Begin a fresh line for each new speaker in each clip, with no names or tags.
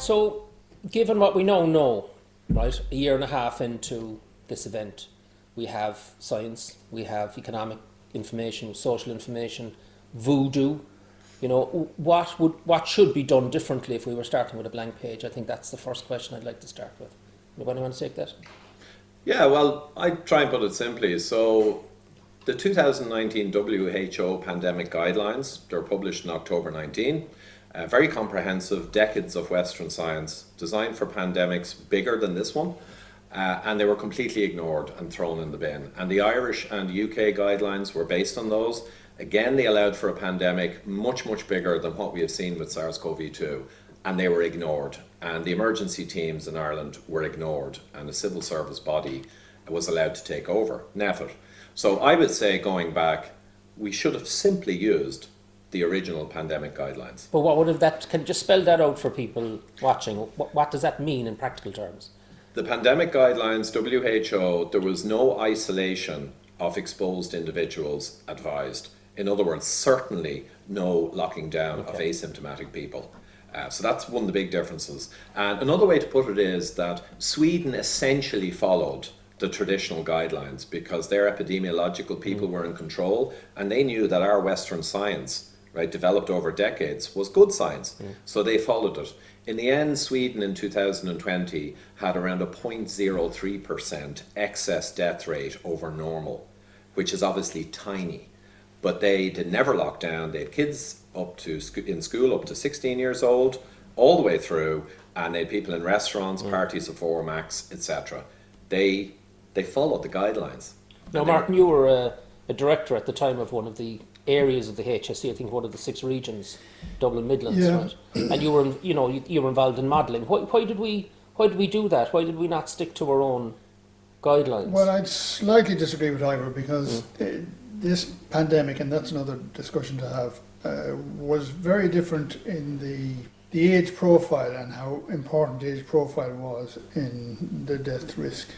So, given what we know, right, a year and a half into this event, we have science, we have economic information, social information, voodoo. You know, what should be done differently if we were starting with a blank page? I think that's the first question I'd like to start with. Anybody want to take that?
Yeah, well, I try and put it simply. So the 2019 WHO pandemic guidelines, they were published in October 19. Very comprehensive, decades of Western science, designed for pandemics bigger than this one. And they were completely ignored and thrown in the bin. And the Irish and UK guidelines were based on those. Again, they allowed for a pandemic much, much bigger than what we have seen with SARS-CoV-2. And they were ignored. And the emergency teams in Ireland were ignored. And a civil service body was allowed to take over, NEFIT. So I would say, going back, we should have simply used the original pandemic guidelines.
But what would have that, can you just spell that out for people watching? What does that mean in practical terms?
The pandemic guidelines, WHO, there was no isolation of exposed individuals advised. In other words, certainly no locking down of asymptomatic people. So that's one of the big differences. And another way to put it is that Sweden essentially followed the traditional guidelines because their epidemiological people were in control, and they knew that our Western science, right, developed over decades, was good science. So they followed it. In the end, Sweden in 2020 had around a 0.03% excess death rate over normal, which is obviously tiny. But they did never lock down. They had kids in school up to 16 years old, all the way through, and they had people in restaurants, parties of 4 max, etc. They followed the guidelines.
Now, Martin, you were a director at the time of one of the areas of the HSE, I think one of the 6 regions, Dublin Midlands, right? And you were involved in modelling. Why did we do that? Why did we not stick to our own guidelines?
Well, I'd slightly disagree with Ivor because this pandemic, and that's another discussion to have, was very different in the age profile and how important the age profile was in the death risk.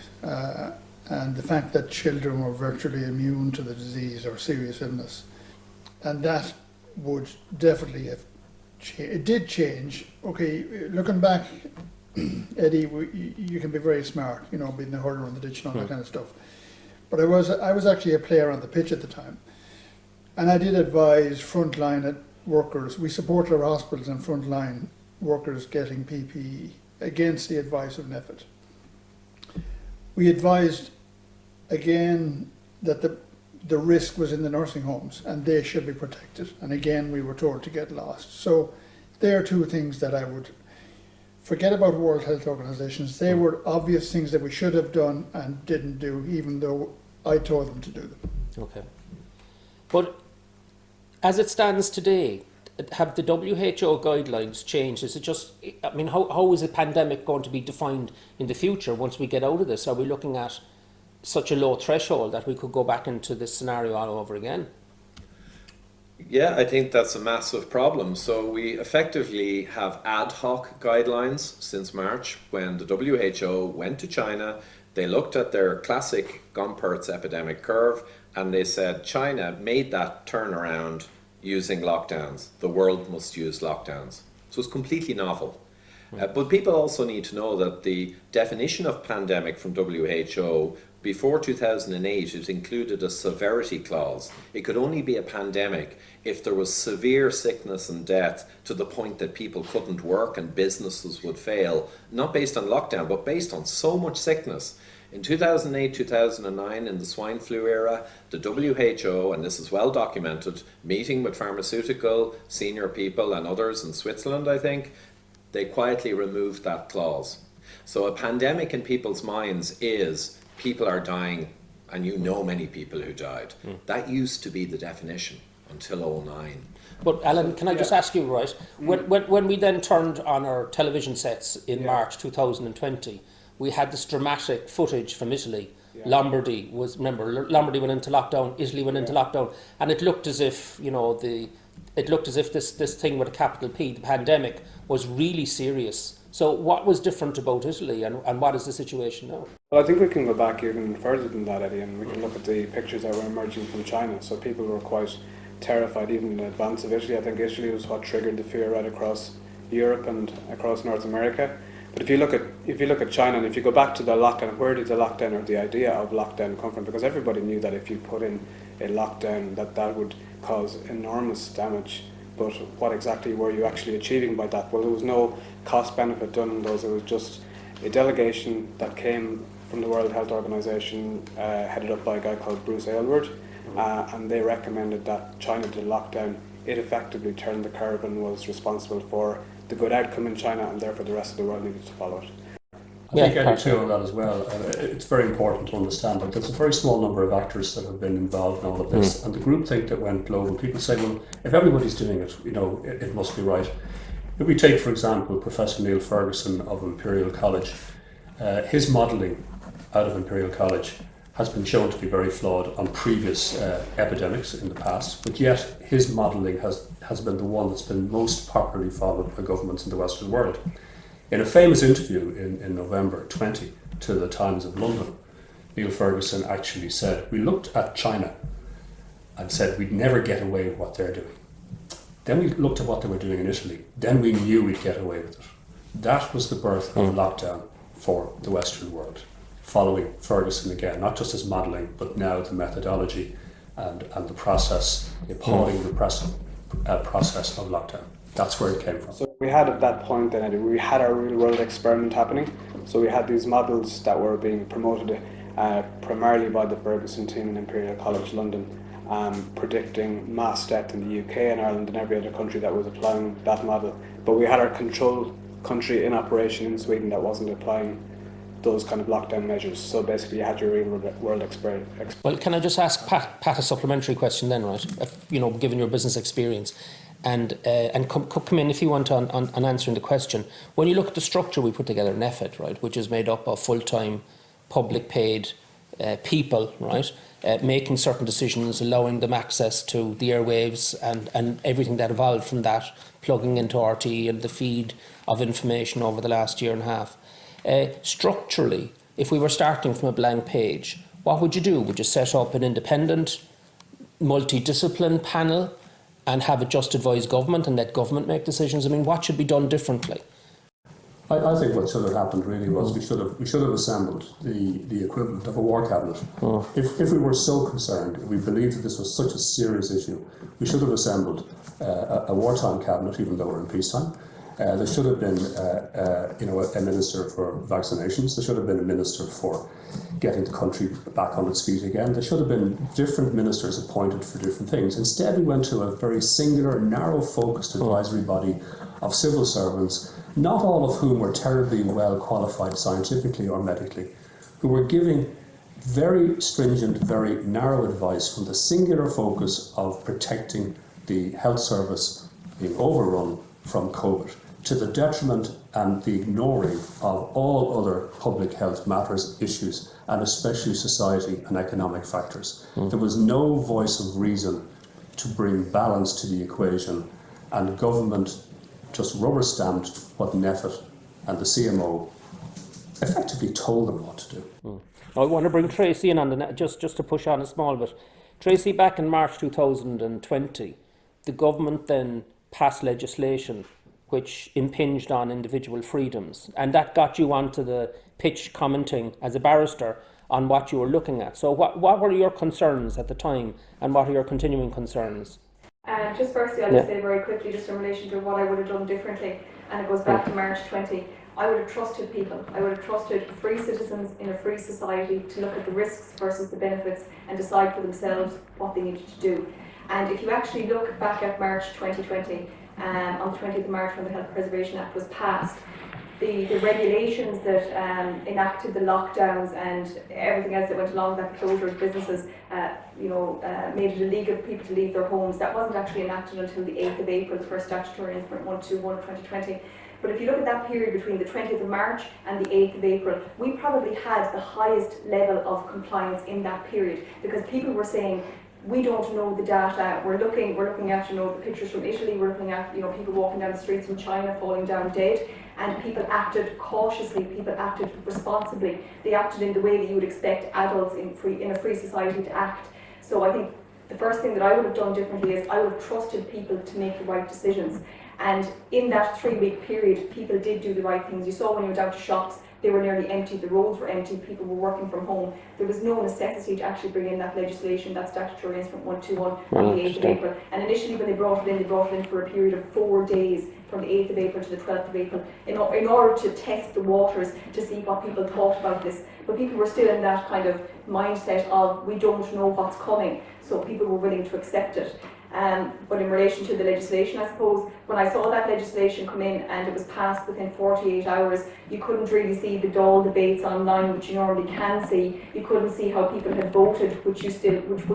And the fact that children were virtually immune to the disease or serious illness. And that would definitely have it did change. Okay, looking back, Eddie, you can be very smart, you know, being the hurler in the ditch and all that kind of stuff. But I was actually a player on the pitch at the time. And I did advise frontline workers. We supported our hospitals and frontline workers getting PPE against the advice of NEFIT. We advised again that the risk was in the nursing homes and they should be protected. And again, we were told to get lost. So there are 2 things that I would forget about World Health Organizations. They were obvious things that we should have done and didn't do, even though I told them to do them.
Okay. But as it stands today, have the WHO guidelines changed? Is it just, I mean, how is a pandemic going to be defined in the future once we get out of this? Are we looking at such a low threshold that we could go back into this scenario all over again?
Yeah, I think that's a massive problem. So we effectively have ad hoc guidelines since March when the WHO went to China. They looked at their classic Gompertz epidemic curve and they said China made that turnaround using lockdowns. The world must use lockdowns. So it's completely novel. But people also need to know that the definition of pandemic from WHO before 2008, it included a severity clause. It could only be a pandemic if there was severe sickness and death to the point that people couldn't work and businesses would fail, not based on lockdown, but based on so much sickness. In 2008, 2009, in the swine flu era, the WHO, and this is well documented, meeting with pharmaceutical senior people and others in Switzerland, I think, they quietly removed that clause. So a pandemic in people's minds is people are dying, and you know many people who died. That used to be the definition until 2009.
But Alan, can I just ask you, right, when we then turned on our television sets in March 2020, we had this dramatic footage from Italy. Lombardy Lombardy went into lockdown, Italy went into lockdown, and it looked as if, you know, this thing with a capital P, the pandemic, was really serious. So what was different about Italy and what is the situation now?
Well, I think we can go back even further than that, Eddie, and we can look at the pictures that were emerging from China. So people were quite terrified even in advance of Italy. I think Italy was what triggered the fear right across Europe and across North America. But if you look at China, and if you go back to the lockdown, where did the lockdown or the idea of lockdown come from? Because everybody knew that if you put in a lockdown, that would cause enormous damage. But what exactly were you actually achieving by that? Well, there was no cost benefit done in those. It was just a delegation that came from the World Health Organization, headed up by a guy called Bruce Aylward, and they recommended that China did a lockdown. It effectively turned the curve and was responsible for the good outcome in China, and therefore the rest of the world needed to follow it.
I think Eddie too on that as well. It's very important to understand that there's a very small number of actors that have been involved in all of this, and the groupthink that went global. People say, well, if everybody's doing it, it must be right. If we take, for example, Professor Neil Ferguson of Imperial College, his modelling out of Imperial College has been shown to be very flawed on previous epidemics in the past, but yet his modelling has been the one that's been most popularly followed by governments in the Western world. In a famous interview in November 20 to the Times of London, Neil Ferguson actually said, we looked at China and said we'd never get away with what they're doing. Then we looked at what they were doing in Italy. Then we knew we'd get away with it. That was the birth of lockdown for the Western world, following Ferguson again, not just his modelling, but now the methodology and the process, the appalling repressive process of lockdown. That's where it came from.
So we had at that point then, Eddie, we had our real world experiment happening. So we had these models that were being promoted primarily by the Ferguson team in Imperial College London, predicting mass death in the UK and Ireland and every other country that was applying that model. But we had our control country in operation in Sweden that wasn't applying those kind of lockdown measures. So basically you had your real world experiment.
Well, can I just ask Pat a supplementary question then, right? Given your business experience, and come in if you want on answering the question. When you look at the structure we put together in EFIT, right, which is made up of full-time, public paid people, right, making certain decisions, allowing them access to the airwaves and everything that evolved from that, plugging into RT and the feed of information over the last year and a half. Structurally, if we were starting from a blank page, what would you do? Would you set up an independent, multidiscipline panel and have a just advised government and let government make decisions? I mean, what should be done differently?
I think what should have happened really was we should have assembled the equivalent of a war cabinet. If we were so concerned, if we believed that this was such a serious issue, we should have assembled a wartime cabinet, even though we're in peacetime. There should have been a minister for vaccinations. There should have been a minister for getting the country back on its feet again. There should have been different ministers appointed for different things. Instead, we went to a very singular, narrow-focused advisory body of civil servants, not all of whom were terribly well qualified scientifically or medically, who were giving very stringent, very narrow advice from the singular focus of protecting the health service being overrun from COVID, to the detriment and the ignoring of all other public health matters, issues, and especially society and economic factors. There was no voice of reason to bring balance to the equation, and government just rubber-stamped what NEFIT and the CMO effectively told them what to do.
I want to bring Tracy in on the just to push on a small bit. Tracy, back in March 2020, the government then passed legislation which impinged on individual freedoms, and that got you onto the pitch commenting as a barrister on what you were looking at. So what were your concerns at the time, and what are your continuing concerns?
Just firstly, I'll just say very quickly, just in relation to what I would have done differently, and it goes back to March 20. I would have trusted people. I would have trusted free citizens in a free society to look at the risks versus the benefits and decide for themselves what they needed to do. And if you actually look back at March 2020, on the 20th of March when the Health Preservation Act was passed, the regulations that enacted the lockdowns and everything else that went along that closure of businesses, made it illegal for people to leave their homes. That wasn't actually enacted until the 8th of April, the first statutory instrument 121 of 2020. But if you look at that period between the 20th of March and the 8th of April, we probably had the highest level of compliance in that period, because people were saying, we don't know the data. We're looking at the pictures from Italy. We're looking at people walking down the streets from China falling down dead, and people acted cautiously. People acted responsibly. They acted in the way that you would expect adults in a free society to act. So I think the first thing that I would have done differently is I would have trusted people to make the right decisions. And in that 3-week period, people did do the right things. You saw when you went out to shops, they were nearly empty, the roads were empty, people were working from home. There was no necessity to actually bring in that legislation, that statutory instrument 121 on the 8th of April. And initially when they brought it in for a period of 4 days, from the 8th of April to the 12th of April, in order to test the waters to see what people thought about this. But people were still in that kind of mindset of, we don't know what's coming, so people were willing to accept it. But in relation to the legislation, I suppose, when I saw that legislation come in and it was passed within 48 hours, you couldn't really see the dull debates online, which you normally can see. You couldn't see how people had voted, which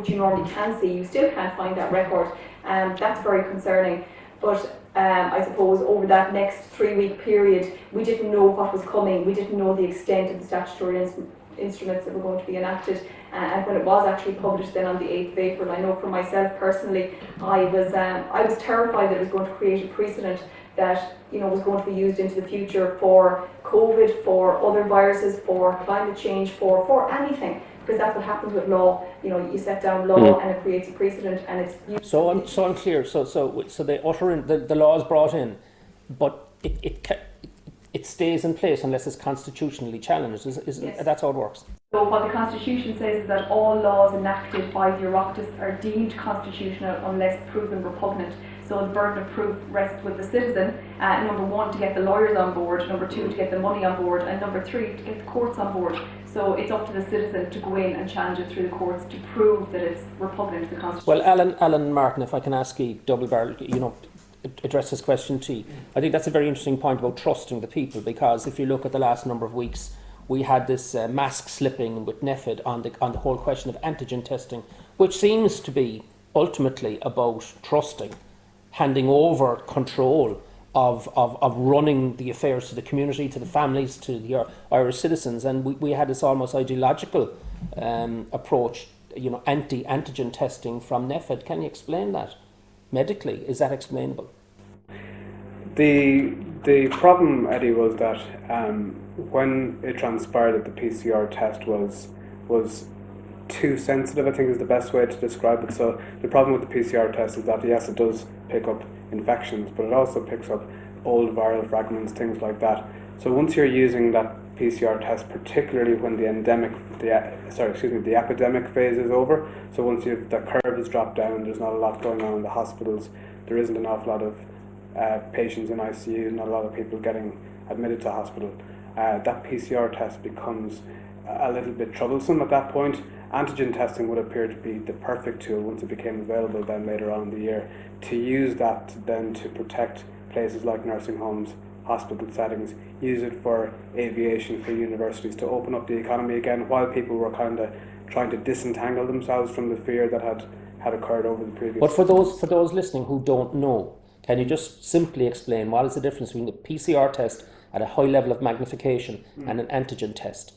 you normally can see. You still can't find that record. That's very concerning. But I suppose over that next 3-week period, we didn't know what was coming. We didn't know the extent of the statutory instruments that were going to be enacted. And when it was actually published then on the 8th of April, I know for myself personally, I was terrified that it was going to create a precedent that was going to be used into the future for COVID, for other viruses, for climate change, for anything. Because that's what happens with law. You set down law and it creates a precedent, and it's used.
So I'm clear. So the law is brought in, but it stays in place unless it's constitutionally challenged.
Yes.
That's how it works.
So what the Constitution says is that all laws enacted by the Oireachtas are deemed constitutional unless proven repugnant. So the burden of proof rests with the citizen. Number 1, to get the lawyers on board. Number 2, to get the money on board. And number 3, to get the courts on board. So it's up to the citizen to go in and challenge it through the courts to prove that it's repugnant to the Constitution.
Well, Alan Martin, if I can ask you, double barrel, address this question to you. I think that's a very interesting point about trusting the people, because if you look at the last number of weeks, we had this mask slipping with NPHET on the whole question of antigen testing, which seems to be ultimately about trusting, handing over control of running the affairs to the community, to the families, to the Irish citizens. And we had this almost ideological approach, anti-antigen testing from NPHET. Can you explain that medically? Is that explainable?
The problem, Eddie, was that when it transpired that the PCR test was too sensitive, I think is the best way to describe it. So the problem with the PCR test is that yes, it does pick up infections, but it also picks up old viral fragments, things like that. So once you're using that PCR test, particularly when the epidemic phase is over, so once the curve has dropped down, there's not a lot going on in the hospitals, there isn't an awful lot of patients in ICU, not a lot of people getting admitted to hospital, that PCR test becomes a little bit troublesome at that point. Antigen testing would appear to be the perfect tool once it became available then later on in the year, to use that then to protect places like nursing homes, hospital settings, use it for aviation, for universities, to open up the economy again, while people were kind of trying to disentangle themselves from the fear that had occurred over the previous.
But for those listening who don't know, can you just simply explain what is the difference between the PCR test at a high level of magnification and an antigen test?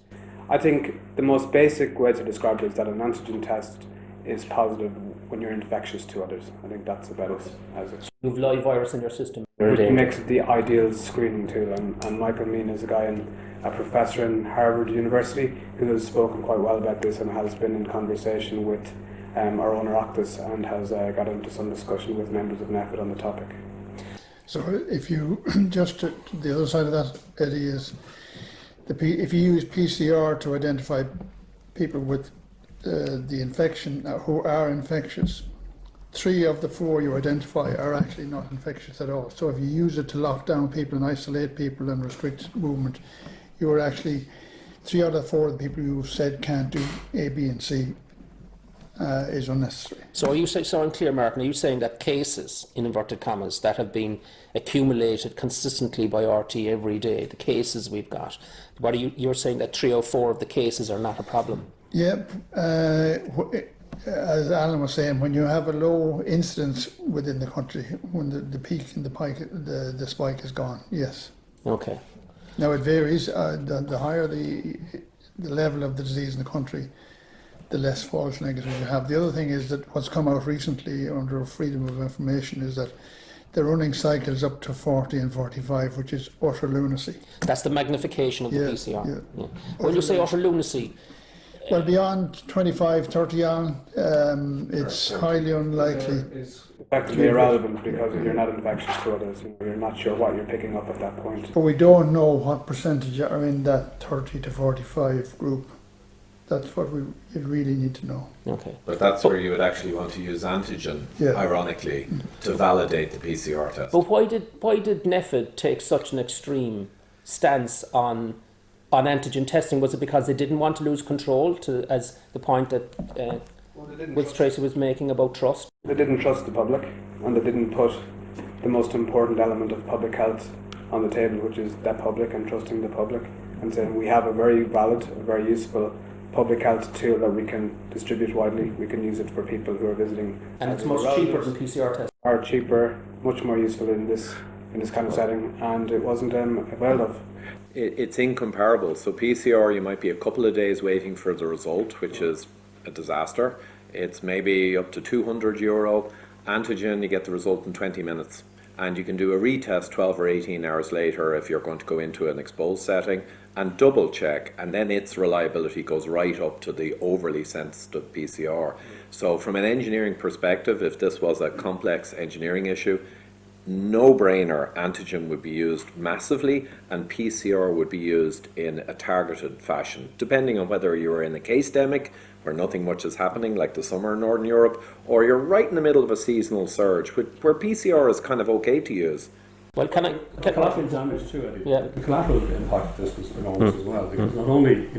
I think the most basic way to describe it is that an antigen test is positive when you're infectious to others. I think that's about as it.
You have live virus in your system.
It makes it the ideal screening tool, and Michael Mean is a professor in Harvard University who has spoken quite well about this and has been in conversation with our own Oireachtas and has got into some discussion with members of NPHET on the topic.
So if you just to the other side of that, Eddie, is if you use PCR to identify people with the infection who are infectious, 3 of the 4 you identify are actually not infectious at all. So if you use it to lock down people and isolate people and restrict movement, you are actually 3 out of 4 of the people you said can't do A, B, and C is unnecessary.
So are you saying, so I'm clear, Martin, are you saying that cases, in inverted commas, that have been accumulated consistently by RT every day, the cases we've got, you're saying that 3 or 4 of the cases are not a problem?
Yep. As Alan was saying, when you have a low incidence within the country, when the peak and the spike is gone, yes.
Okay.
Now it varies. The higher the level of the disease in the country, the less false negatives you have. The other thing is that what's come out recently under Freedom of Information is that the running cycle is up to 40 and 45, which is utter lunacy.
That's the magnification of the PCR.
Yeah.
When you say utter lunacy,
well, beyond 25, 30 on, it's highly unlikely.
Is Effectively irrelevant because you're not infectious to others. You're not sure what you're picking up at that point.
But we don't know what percentage are in that 30 to 45 group. That's what you really need to know.
Okay.
But that's where you would actually want to use antigen, ironically, to validate the PCR test.
But why did NEFID take such an extreme stance on antigen testing? Was it because they didn't want to lose control, as the point that Wills Tracy was making about trust?
They didn't trust the public, and they didn't put the most important element of public health on the table, which is the public and trusting the public, and saying we have a very valid, a very useful public health tool that we can distribute widely. We can use it for people who are visiting.
And it's much cheaper than PCR tests.
Are cheaper, much more useful in this kind of setting, and it wasn't availed of.
It's incomparable. So PCR, you might be a couple of days waiting for the result, which is a disaster. It's maybe up to €200. Antigen, you get the result in 20 minutes. And you can do a retest 12 or 18 hours later if you're going to go into an exposed setting and double check, and then its reliability goes right up to the overly sensitive PCR. So from an engineering perspective, if this was a complex engineering issue, no-brainer, antigen would be used massively and PCR would be used in a targeted fashion, depending on whether you were in a case-demic where nothing much is happening, like the summer in Northern Europe, or you're right in the middle of a seasonal surge, where PCR is kind of okay to use.
Well, can
collateral damage too, Eddie.
Yeah.
The collateral impact of this was enormous as well, because not only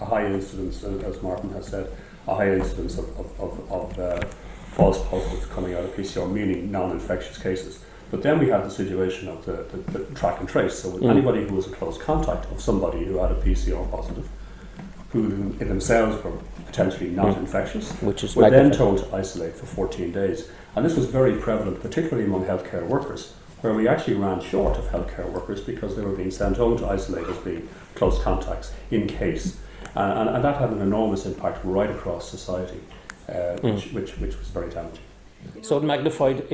a high incidence, as Martin has said, a high incidence of false positives coming out of PCR, meaning non-infectious cases. But then we had the situation of the track and trace. So anybody who was in close contact of somebody who had a PCR positive, who in themselves were potentially not infectious, were then told to isolate for 14 days. And this was very prevalent, particularly among healthcare workers, where we actually ran short of healthcare workers because they were being sent home to isolate as being close contacts in case. And that had an enormous impact right across society, which was very damaging.
So it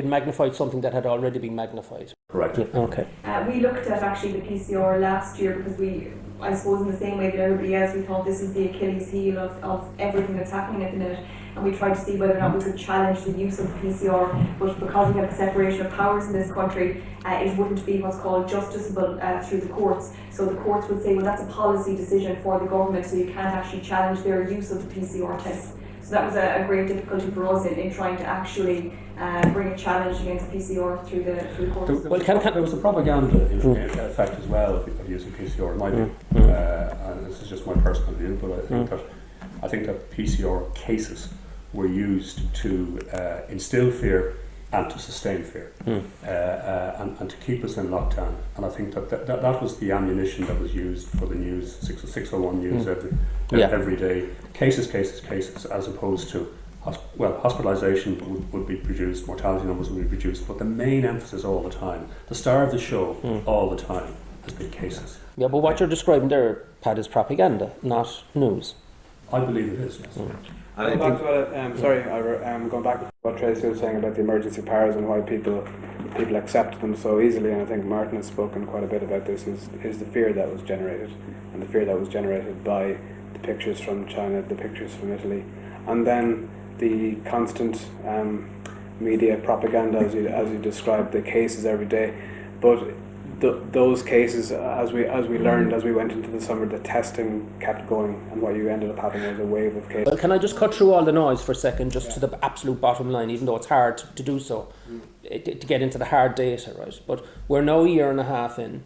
magnified something that had already been magnified.
Correct.
Yeah, okay.
We looked at actually the PCR last year because I suppose in the same way that everybody else, we thought this is the Achilles heel of everything that's happening at the minute, and we tried to see whether or not we could challenge the use of the PCR, but because we have the separation of powers in this country, it wouldn't be what's called justiciable through the courts. So the courts would say, well, that's a policy decision for the government, so you can't actually challenge their use of the PCR test. So that was a great difficulty for us in trying to actually bring a challenge against PCR through the courts.
There was a propaganda effect as well of using PCR, in my view. And this is just my personal view, but I think that PCR cases were used to instill fear and to sustain fear, and to keep us in lockdown. And I think that was the ammunition that was used for the news, 601 news every day. Cases, as opposed to, hospitalisation would be reduced, mortality numbers would be reduced, but the main emphasis all the time, the star of the show all the time, has been cases.
Yeah, but what you're describing there, Pat, is propaganda, not news.
I believe it is, yes.
Going back to what Tracy was saying about the emergency powers and why people accept them so easily, and I think Martin has spoken quite a bit about this, is the fear that was generated, and the fear that was generated by the pictures from China, the pictures from Italy, and then the constant media propaganda, as you described, the cases every day. But those cases, as we learned as we went into the summer, the testing kept going, and what you ended up having was a wave of cases.
Well, can I just cut through all the noise for a second, just to the absolute bottom line, even though it's hard to do so, to get into the hard data, right? But we're now a year and a half in.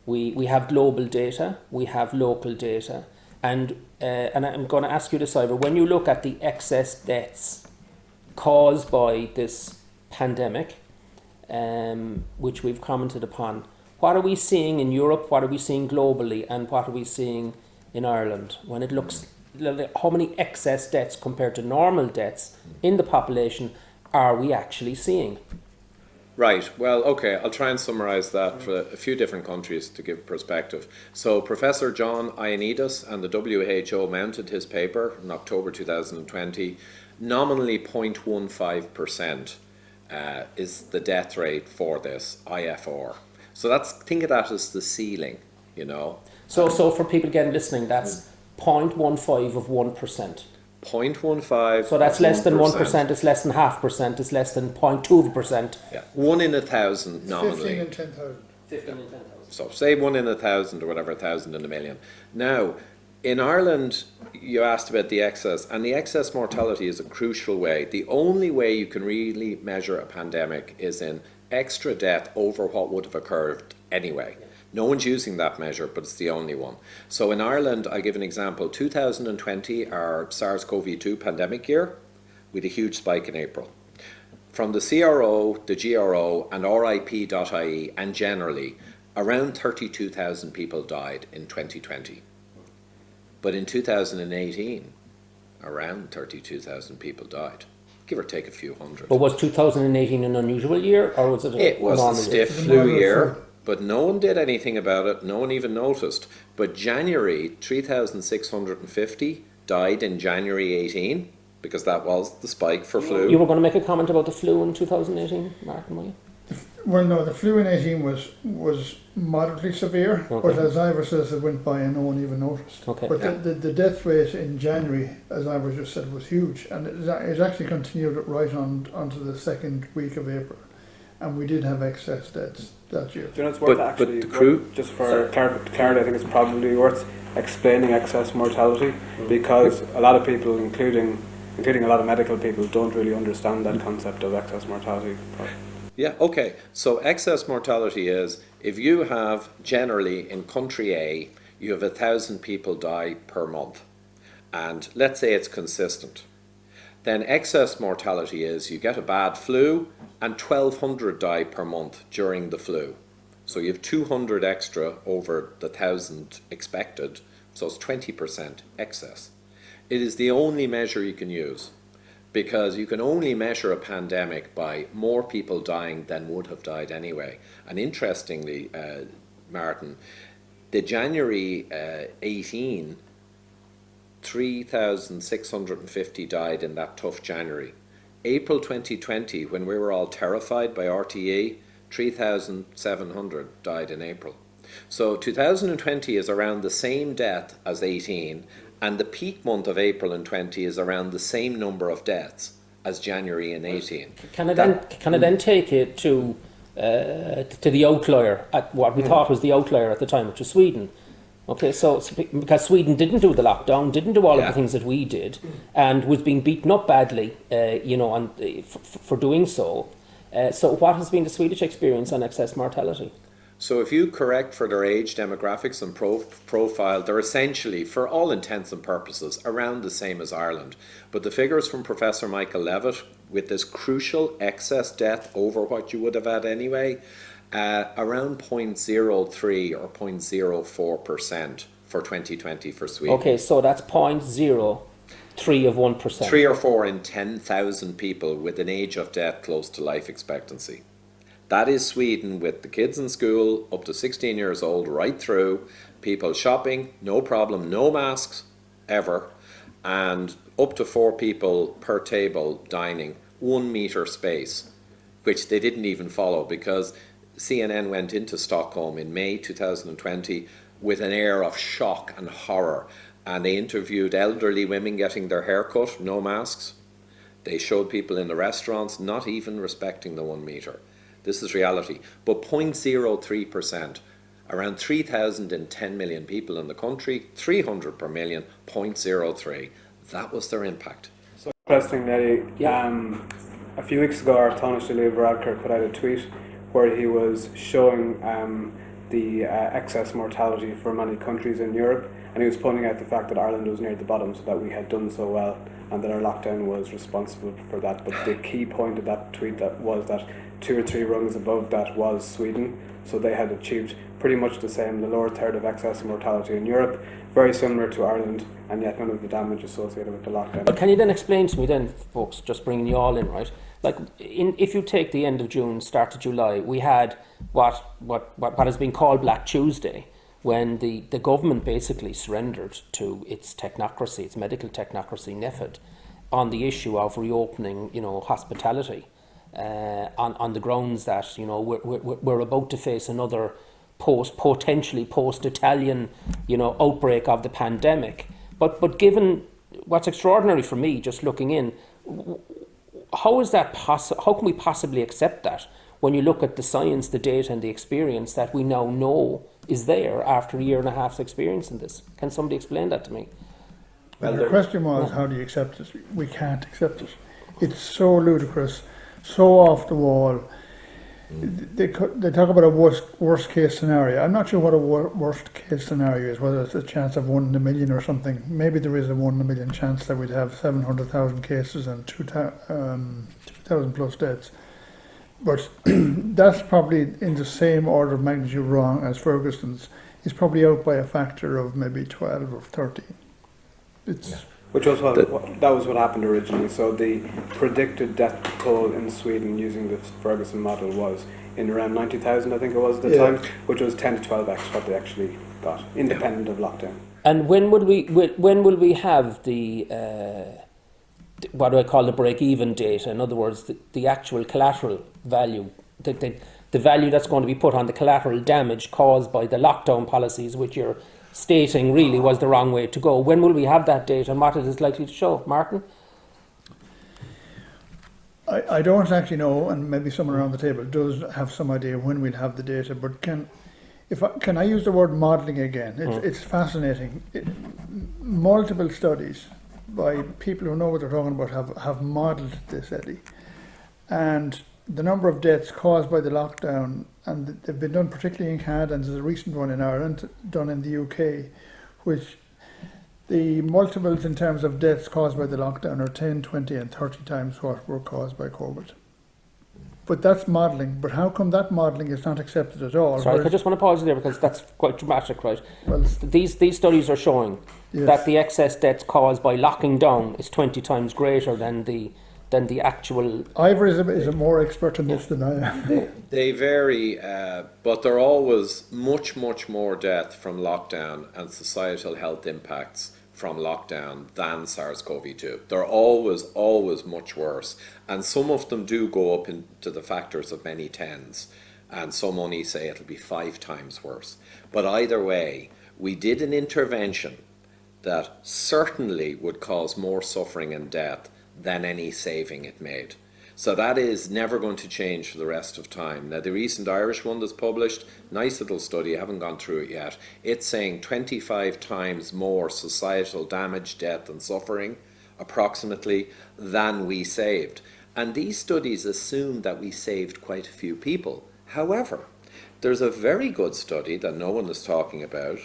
We have global data, we have local data, and I'm going to ask you this, Ivor, when you look at the excess deaths caused by this pandemic, which we've commented upon, what are we seeing in Europe, what are we seeing globally, and what are we seeing in Ireland when it looks, how many excess deaths compared to normal deaths in the population are we actually seeing?
Right, well, okay, I'll try and summarise that for a few different countries to give perspective. So Professor John Ioannidis and the WHO mounted his paper in October 2020. Nominally 0.15% is the death rate for this IFR. So think of that as the ceiling, So
for people again listening, that's 0.15 of 1%.
0.15.
So that's less than
1%.
1%, it's less than 0.5%, it's less than 0.2%.
Yeah, 1 in 1,000 nominally.
15 and 10,000.
15 and 10,000.
So say 1 in 1,000 or whatever, 1,000 in a million. Now, in Ireland, you asked about the excess, and the excess mortality is a crucial way. The only way you can really measure a pandemic is in extra death over what would have occurred anyway. No one's using that measure, but it's the only one. So in Ireland, I give an example. 2020, our SARS-CoV-2 pandemic year, we had a huge spike in April. From the CRO, the GRO, and RIP.ie, and generally, around 32,000 people died in 2020. But in 2018, around 32,000 people died, give or take a few hundred.
But was 2018 an unusual year, or was it
It was a
normal year?
stiff flu year, but no one did anything about it. No one even noticed. But January, 3,650 died in January 18, because that was the spike for flu.
You were going to make a comment about the flu in 2018, Martin, were you?
Well, no, the flu in 18 was moderately severe,
Okay.
but as Ivor says, it went by and no one even noticed.
Okay.
But
Yeah.
the death rate in January, as Ivor just said, was huge, and it actually continued right onto the second week of April, and we did have excess deaths that year.
Do you know, it's worth
But
actually,
the crew-
just for clarity, I think it's probably worth explaining excess mortality, because a lot of people, including a lot of medical people, don't really understand that concept of excess mortality.
Yeah, okay. So excess mortality is if you have generally in country A, you have 1,000 people die per month, and let's say it's consistent. Then excess mortality is you get a bad flu and 1,200 die per month during the flu. So you have 200 extra over the 1,000 expected, so it's 20% excess. It is the only measure you can use, because you can only measure a pandemic by more people dying than would have died anyway. And interestingly, Martin, the January 18, 3,650 died in that tough January. April 2020, when we were all terrified by RTE, 3,700 died in April. So 2020 is around the same death as 18, and the peak month of April in 20 is around the same number of deaths as January in 18.
Can I then take it to the outlier at what we thought was the outlier at the time, which was Sweden? Okay, so because Sweden didn't do the lockdown, didn't do all of the things that we did, and was being beaten up badly, for doing so. So what has been the Swedish experience on excess mortality?
So if you correct for their age, demographics and profile, they're essentially, for all intents and purposes, around the same as Ireland. But the figures from Professor Michael Levitt, with this crucial excess death over what you would have had anyway, around 0.03 or 0.04% for 2020 for Sweden.
Okay, so that's 0.03 of 1%.
3 or 4 in 10,000 people with an age of death close to life expectancy. That is Sweden, with the kids in school up to 16 years old right through, people shopping, no problem, no masks ever, and up to 4 people per table dining, 1 metre space, which they didn't even follow, because CNN went into Stockholm in May 2020 with an air of shock and horror, and they interviewed elderly women getting their hair cut, no masks. They showed people in the restaurants not even respecting the 1 metre. This is reality. But 0.03%, around 3,010 million people in the country, 300 per million, 0.03. That was their impact.
So interestingly, a few weeks ago, our Tánaiste Leo Varadkar put out a tweet where he was showing the excess mortality for many countries in Europe, and he was pointing out the fact that Ireland was near the bottom, so that we had done so well and that our lockdown was responsible for that. But the key point of that tweet was that 2 or 3 rungs above that was Sweden, so they had achieved pretty much the same, the lower third of excess mortality in Europe, very similar to Ireland, and yet none of the damage associated with the lockdown.
But can you then explain to me then, folks, just bringing you all in, right? Like, if you take the end of June, start of July, we had what has been called Black Tuesday, when the government basically surrendered to its technocracy, its medical technocracy, NEFID, on the issue of reopening, hospitality, on the grounds that, we're about to face another potentially post-Italian, outbreak of the pandemic. But given what's extraordinary for me, just looking in, how is that how can we possibly accept that when you look at the science, the data and the experience that we now know is there after a year and a half's experience in this? Can somebody explain that to me?
Well, the question was, how do you accept it? We can't accept it. It's so ludicrous, so off the wall. They talk about a worst case scenario. I'm not sure what a worst case scenario is, whether it's a chance of 1 in a million or something. Maybe there is a 1 in a million chance that we'd have 700,000 cases and 2,000 plus deaths. But that's probably in the same order of magnitude wrong as Ferguson's. It's probably out by a factor of maybe 12 or 13.
Which was that was what happened originally. So the predicted death toll in Sweden using the Ferguson model was in around 90,000, I think it was at the time, which was 10 to 12x what they actually got, independent of lockdown.
And when will we have the what do I call the break-even data? In other words, the actual collateral value, the value that's going to be put on the collateral damage caused by the lockdown policies, which you're stating really was the wrong way to go. When will we have that data and what it is likely to show? Martin?
I don't actually know, and maybe someone around the table does have some idea when we'll have the data, but can I use the word modelling again? It's fascinating. Multiple studies by people who know what they're talking about have modelled this, Eddie. And the number of deaths caused by the lockdown, and they've been done particularly in Canada, and there's a recent one in Ireland, done in the UK, which the multiples in terms of deaths caused by the lockdown are 10, 20 and 30 times what were caused by COVID. But that's modelling. But how come that modelling is not accepted at all?
Sorry, I just want to pause you there because that's quite dramatic, right?
Well,
these studies are showing that the excess deaths caused by locking down is 20 times greater than the actual.
Ivor is a more expert in this than I am.
They vary, but there are always much more death from lockdown and societal health impacts from lockdown than SARS-CoV-2. They're always much worse. And some of them do go up into the factors of many tens. And some only say it'll be 5 times worse. But either way, we did an intervention that certainly would cause more suffering and death than any saving it made. So that is never going to change for the rest of time. Now the recent Irish one that's published, nice little study, I haven't gone through it yet. It's saying 25 times more societal damage, death and suffering, approximately, than we saved. And these studies assume that we saved quite a few people. However, there's a very good study that no one is talking about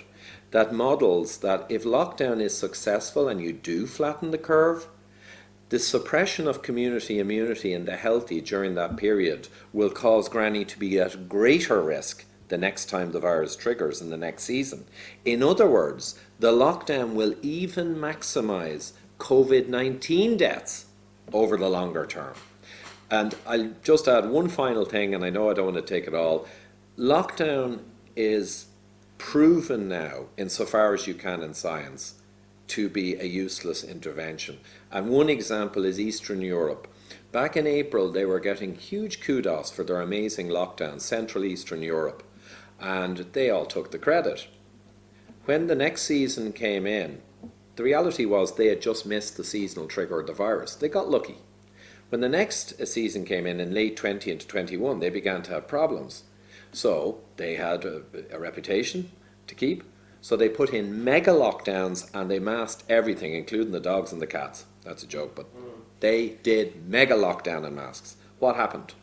that models that if lockdown is successful and you do flatten the curve, the suppression of community immunity in the healthy during that period will cause Granny to be at greater risk the next time the virus triggers in the next season. In other words, the lockdown will even maximise COVID-19 deaths over the longer term. And I'll just add one final thing, and I know I don't want to take it all. Lockdown is proven now, insofar as you can in science, to be a useless intervention. And one example is Eastern Europe. Back in April, they were getting huge kudos for their amazing lockdown, Central Eastern Europe, and they all took the credit. When the next season came in, the reality was they had just missed the seasonal trigger of the virus. They got lucky. When the next season came in late 20 into 21, they began to have problems. So they had a reputation to keep. So they put in mega lockdowns and they masked everything, including the dogs and the cats. That's a joke, but they did mega lockdown and masks. What happened?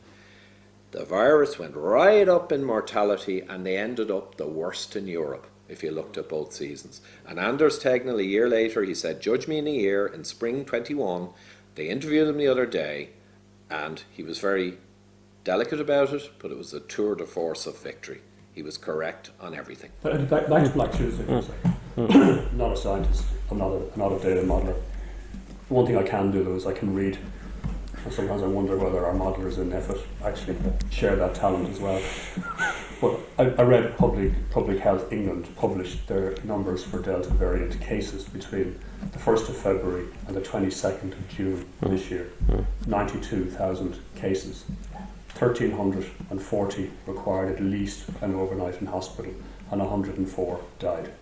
The virus went right up in mortality and they ended up the worst in Europe, if you looked at both seasons. And Anders Tegnell, a year later, he said, judge me in a year, in spring 21. They interviewed him the other day and he was very delicate about it, but it was a tour de force of victory. He was correct on everything.
But back to Black Tuesday, I'm not a scientist, I'm not a data modeler. One thing I can do though is I can read, and sometimes I wonder whether our modelers in NEFIT actually share that talent as well. But I read Public Health England published their numbers for Delta variant cases between the 1st of February and the 22nd of June this year. 92,000 cases. 1,340 required at least an overnight in hospital and 104 died.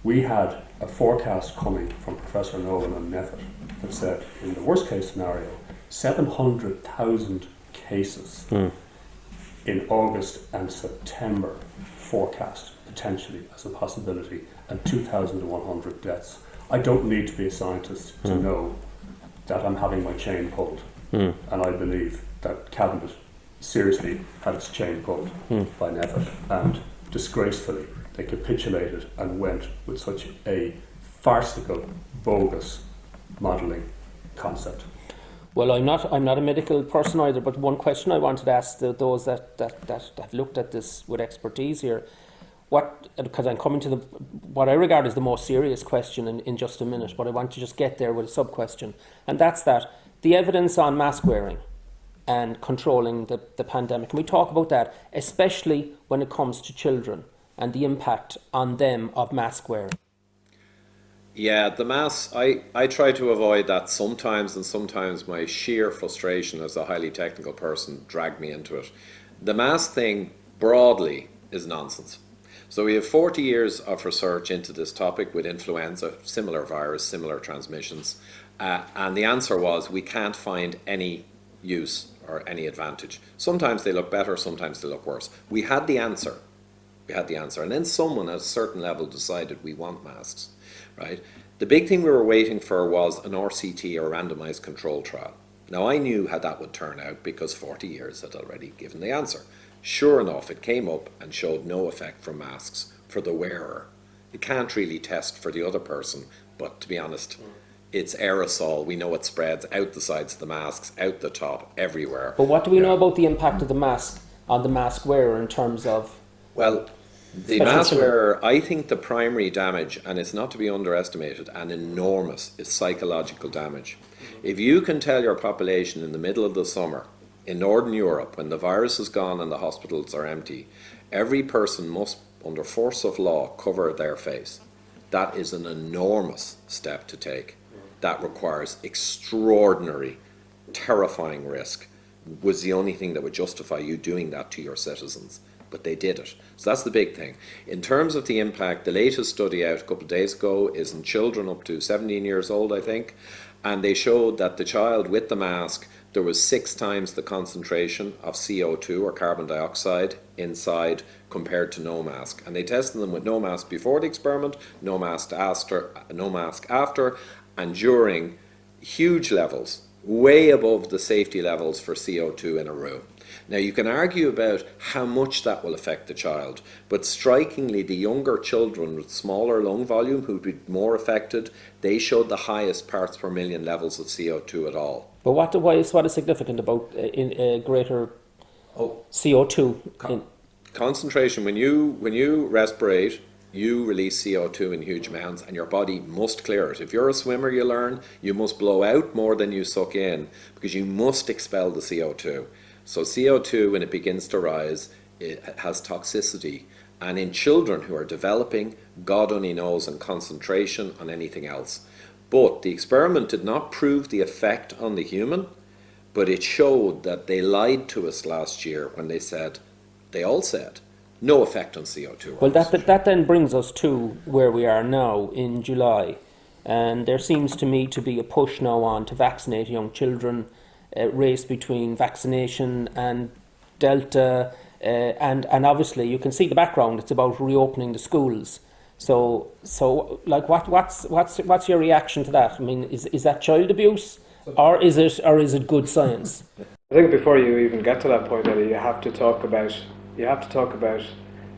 we had a forecast coming from Professor Nolan and Method that said, in the worst case scenario, 700,000 cases in August and September forecast potentially as a possibility, and 2,100 deaths. I don't need to be a scientist to know that I'm having my chain pulled, and I believe that Cabinet seriously had its chain pulled by Method, and disgracefully they capitulated and went with such a farcical, bogus modelling concept.
Well, I'm not a medical person either, but one question I wanted to ask those that have looked at this with expertise here, because I'm coming to what I regard as the most serious question in just a minute, but I want to just get there with a sub-question, and that's that the evidence on mask wearing and controlling the pandemic. Can we talk about that, especially when it comes to children and the impact on them of mask wearing?
Yeah, the mask, I try to avoid that sometimes, and sometimes my sheer frustration as a highly technical person dragged me into it. The mask thing, broadly, is nonsense. So we have 40 years of research into this topic with influenza, similar virus, similar transmissions, and the answer was we can't find any use or any advantage. Sometimes they look better, sometimes they look worse. We had the answer. And then someone at a certain level decided we want masks. Right? The big thing we were waiting for was an RCT, or randomized control trial. Now I knew how that would turn out because 40 years had already given the answer. Sure enough, it came up and showed no effect for masks for the wearer. It can't really test for the other person, but to be honest, it's aerosol. We know it spreads out the sides of the masks, out the top, everywhere.
But what do we know about the impact of the mask on the mask wearer in terms of...
Well, the mask wearer, I think the primary damage, and it's not to be underestimated, and enormous, is psychological damage. If you can tell your population in the middle of the summer, in Northern Europe, when the virus is gone and the hospitals are empty, every person must, under force of law, cover their face. That is an enormous step to take. That requires extraordinary, terrifying risk. Was the only thing that would justify you doing that to your citizens. But they did it. So that's the big thing. In terms of the impact, the latest study out a couple of days ago is in children up to 17 years old, I think, and they showed that the child with the mask, there was 6 times the concentration of CO2 or carbon dioxide inside compared to no mask. And they tested them with no mask before the experiment, no mask after, and during huge levels, way above the safety levels for CO2 in a room. Now you can argue about how much that will affect the child, but strikingly the younger children with smaller lung volume who'd be more affected, they showed the highest parts per million levels of CO2 at all.
But what is significant about greater CO2?
Concentration, when you respirate, you release CO2 in huge amounts and your body must clear it. If you're a swimmer, you learn, you must blow out more than you suck in because you must expel the CO2. So CO2, when it begins to rise, it has toxicity. And in children who are developing, God only knows on concentration on anything else. But the experiment did not prove the effect on the human, but it showed that they lied to us last year when they all said, no effect on CO2.
Well, that then brings us to where we are now in July. And there seems to me to be a push now on to vaccinate young children, race between vaccination and Delta, and obviously you can see the background. It's about reopening the schools. So like what's your reaction to that? I mean, is that child abuse, or is it good science?
I think before you even get to that point, Eddie, you have to talk about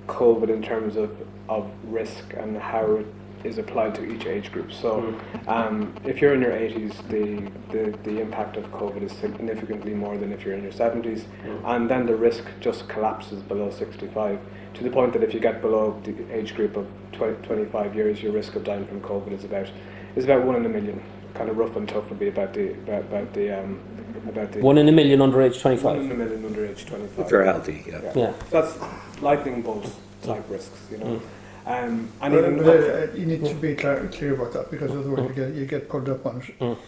COVID in terms of risk and how it is applied to each age group. So if you're in your 80s, the impact of COVID is significantly more than if you're in your 70s, and then the risk just collapses below 65 to the point that if you get below the age group of 25 years, your risk of dying from COVID is about 1 in a million. Kind of rough and tough would be about the
1 in a million under age 25.
1 in a million under age 25.
If you're healthy, yeah.
That's lightning bolt type risks, you know. And
you need to be clear about that, because otherwise you get pulled up on it.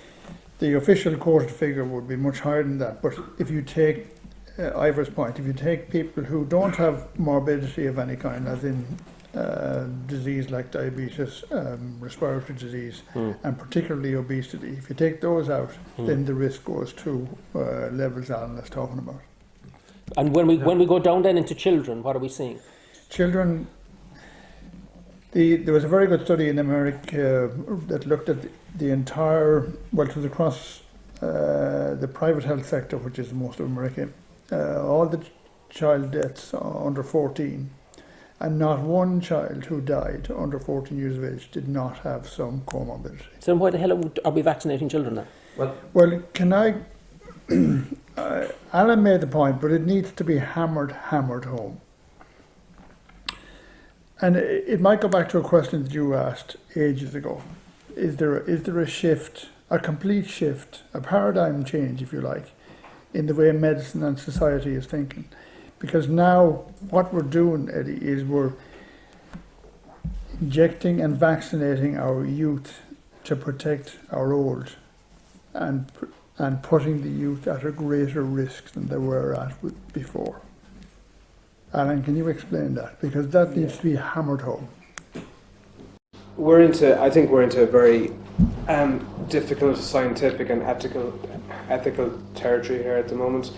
The official quoted figure would be much higher than that, but if you take Ivor's point, if you take people who don't have morbidity of any kind, as in disease like diabetes, respiratory disease, and particularly obesity. If you take those out, then the risk goes to levels Alan is talking about.
And when we go down then into children, what are we seeing?
Children, there was a very good study in America that looked at the entire, well, it was across the private health sector, which is most of America, all the child deaths under 14, and not one child who died under 14 years of age did not have some comorbidity.
So then why the hell are we vaccinating children then?
Well, can I... Alan made the point, but it needs to be hammered home. And it might go back to a question that you asked ages ago. Is there a shift, a complete shift, a paradigm change, if you like, in the way medicine and society is thinking? Because now what we're doing, Eddie, is we're injecting and vaccinating our youth to protect our old, and putting the youth at a greater risk than they were at before. Alan, can you explain that? Because that needs to be hammered home.
I think we're into a very difficult scientific and ethical territory here at the moment.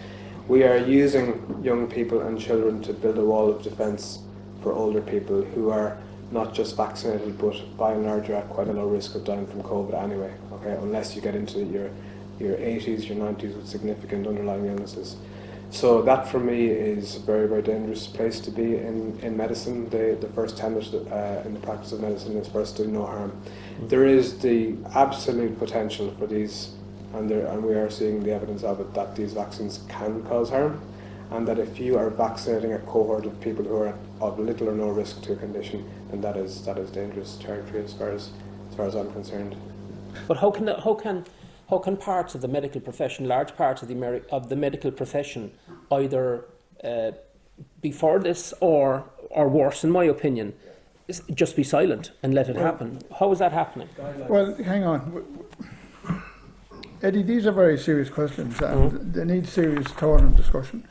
We are using young people and children to build a wall of defence for older people who are not just vaccinated, but by and large are at quite a low risk of dying from COVID anyway. Okay, unless you get into your 80s, your 90s with significant underlying illnesses. So that for me is a very, very dangerous place to be in medicine. The first tenet in the practice of medicine is first do no harm. There is the absolute potential for these, and we are seeing the evidence of it, that these vaccines can cause harm, and that if you are vaccinating a cohort of people who are of little or no risk to a condition, then that is dangerous territory as far as I'm concerned.
But how can parts of the medical profession, large parts of the medical profession, either be for this or worse, in my opinion, just be silent and let it happen? How is that happening?
Well, hang on. Eddie, these are very serious questions and they need serious thought and discussion.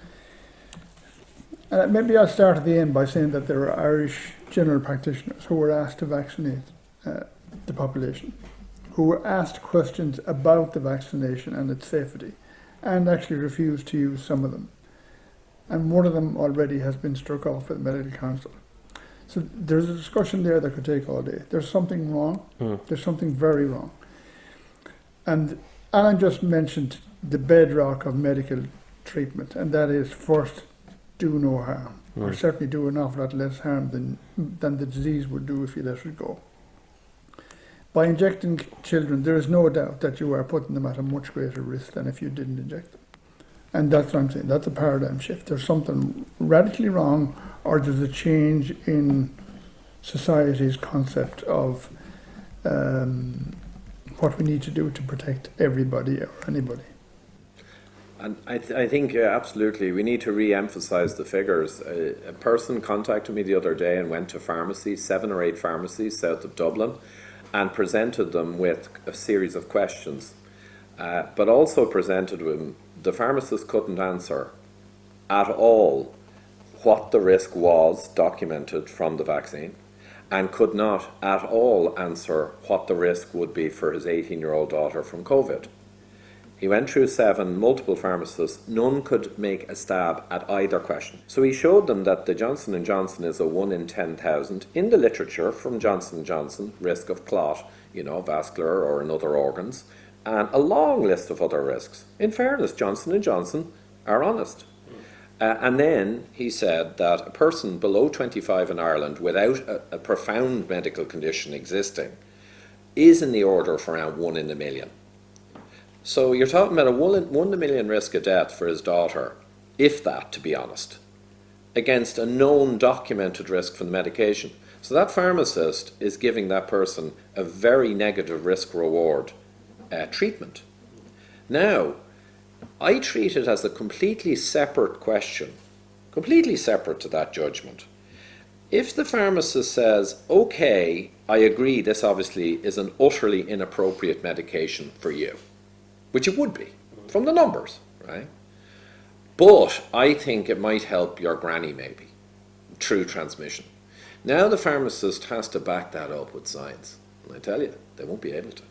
Maybe I'll start at the end by saying that there are Irish general practitioners who were asked to vaccinate the population, who were asked questions about the vaccination and its safety, and actually refused to use some of them. And one of them already has been struck off by the Medical Council. So there's a discussion there that could take all day. There's something wrong. There's something very wrong. And Alan just mentioned the bedrock of medical treatment, and that is first, do no harm, or certainly do an awful lot less harm than the disease would do if you let it go. By injecting children, there is no doubt that you are putting them at a much greater risk than if you didn't inject them. And that's what I'm saying, that's a paradigm shift. There's something radically wrong, or there's a change in society's concept of what we need to do to protect everybody or anybody.
And I think absolutely we need to re-emphasize the figures. A person contacted me the other day and went to pharmacies, 7 or 8 pharmacies south of Dublin, and presented them with a series of questions, but also presented them, the pharmacist couldn't answer at all what the risk was documented from the vaccine, and could not at all answer what the risk would be for his 18-year-old daughter from COVID. He went through 7, multiple pharmacists, none could make a stab at either question. So he showed them that the Johnson & Johnson is a 1 in 10,000 in the literature from Johnson & Johnson, risk of clot, vascular or in other organs, and a long list of other risks. In fairness, Johnson & Johnson are honest. And then he said that a person below 25 in Ireland without a profound medical condition existing is in the order of around 1 in a million. So you're talking about a 1 in a million risk of death for his daughter, if that, to be honest, against a known documented risk from the medication. So that pharmacist is giving that person a very negative risk-reward treatment. Now, I treat it as a completely separate question, completely separate to that judgment. If the pharmacist says, okay, I agree this obviously is an utterly inappropriate medication for you, which it would be, from the numbers, right? But I think it might help your granny maybe, through transmission. Now the pharmacist has to back that up with science. And I tell you, they won't be able to.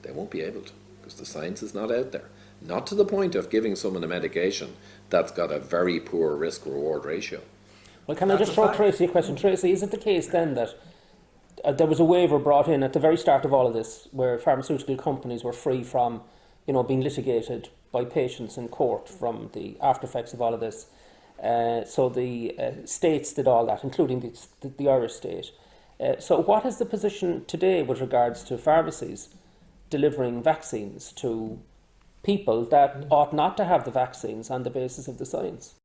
They won't be able to, because the science is not out there. Not to the point of giving someone a medication that's got a very poor risk-reward ratio.
Well, can I just throw Tracy a question? Tracy, is it the case then that there was a waiver brought in at the very start of all of this where pharmaceutical companies were free from, being litigated by patients in court from the after effects of all of this? So the states did all that, including the Irish state. So what is the position today with regards to pharmacies delivering vaccines to people that ought not to have the vaccines on the basis of the science?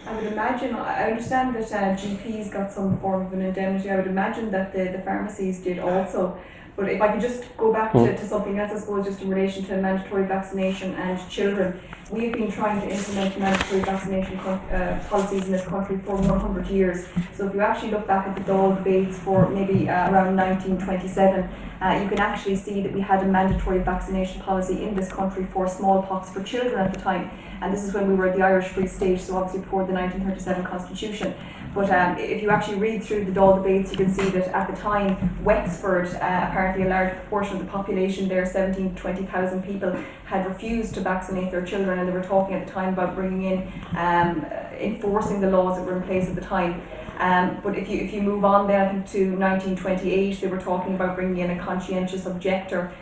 I would imagine, I understand that GPs got some form of an indemnity. I would imagine that the pharmacies did also. But if I could just go back to something else, I suppose, just in relation to mandatory vaccination and children. We have been trying to implement mandatory vaccination policies in this country for 100 years. So if you actually look back at the Dáil debates for maybe around 1927, you can actually see that we had a mandatory vaccination policy in this country for smallpox for children at the time. And this is when we were the Irish Free State, so obviously before the 1937 Constitution. But if you actually read through the Dáil debates, you can see that at the time, Wexford, apparently a large proportion of the population there, 17,000 to 20,000 people, had refused to vaccinate their children, and they were talking at the time about bringing in, enforcing the laws that were in place at the time. But if you move on then, I think to 1928, they were talking about bringing in a conscientious objector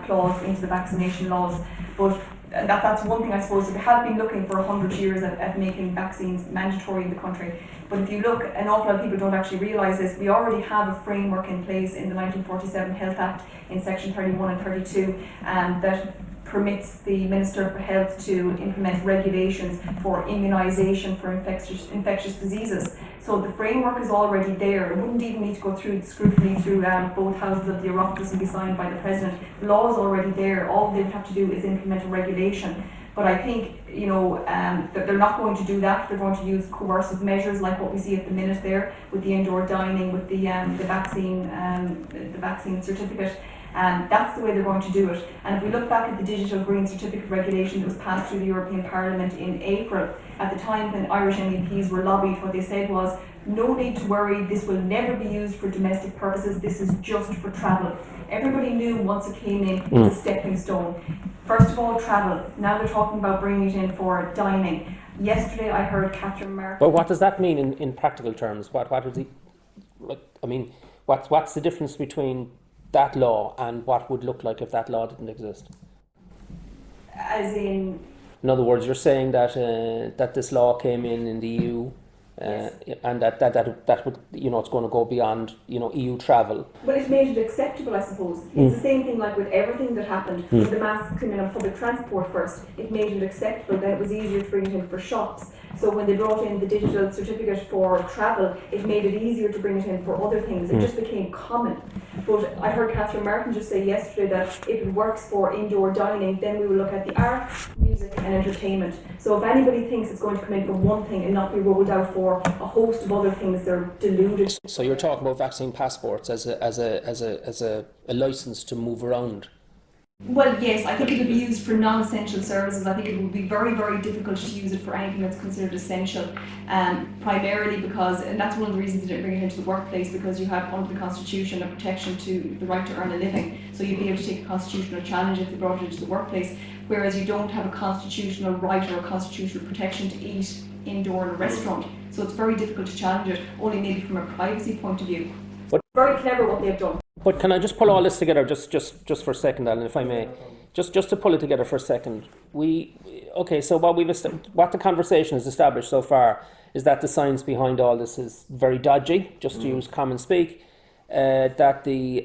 clause into the vaccination laws. But that's one thing, I suppose. They have been looking for 100 years at making vaccines mandatory in the country. But if you look, an awful lot of people don't actually realise this, we already have a framework in place in the 1947 Health Act in section 31 and 32 that permits the Minister for Health to implement regulations for immunisation for infectious diseases. So the framework is already there. It wouldn't even need to go through the scrutiny through both houses of the Oireachtas and be signed by the President. The law is already there. All they would have to do is implement a regulation. But I think, that they're not going to do that. They're going to use coercive measures like what we see at the minute there with the indoor dining, with the vaccine certificate. That's the way they're going to do it. And if we look back at the Digital Green Certificate regulation that was passed through the European Parliament in April, at the time when Irish MEPs were lobbied, what they said was, no need to worry, this will never be used for domestic purposes, this is just for travel. Everybody knew once it came in, it's a stepping stone. First of all, travel. Now they're talking about bringing it in for dining. Yesterday I heard Catherine Mark.
But what does that mean in practical terms? What is he? I mean, what's the difference between that law and what would look like if that law didn't exist?
As in
other words, you're saying that that this law came in the EU.
Yes.
And that would, it's going to go beyond, EU travel.
But it made it acceptable, I suppose. It's the same thing like with everything that happened. When the masks came in on public transport first, it made it acceptable, then it was easier to bring it in for shops. So when they brought in the digital certificate for travel, it made it easier to bring it in for other things. It just became common. But I heard Catherine Martin just say yesterday that if it works for indoor dining, then we will look at the arts, music and entertainment. So if anybody thinks it's going to come in for one thing and not be rolled out for a host of other things, they're deluded.
So you're talking about vaccine passports as a license to move around.
Well, yes, I think it would be used for non-essential services. I think it would be very, very difficult to use it for anything that's considered essential, primarily because, and that's one of the reasons they didn't bring it into the workplace, because you have under the Constitution a protection to the right to earn a living. So you'd be able to take a constitutional challenge if they brought it into the workplace, whereas you don't have a constitutional right or a constitutional protection to eat indoor in a restaurant. So it's very difficult to challenge it, only maybe from a privacy point of view. But very clever what they've done.
But can I just pull all this together just for a second, Alan, if I may? Just to pull it together for a second. So what the conversation has established so far is that the science behind all this is very dodgy, just to use common speak, that the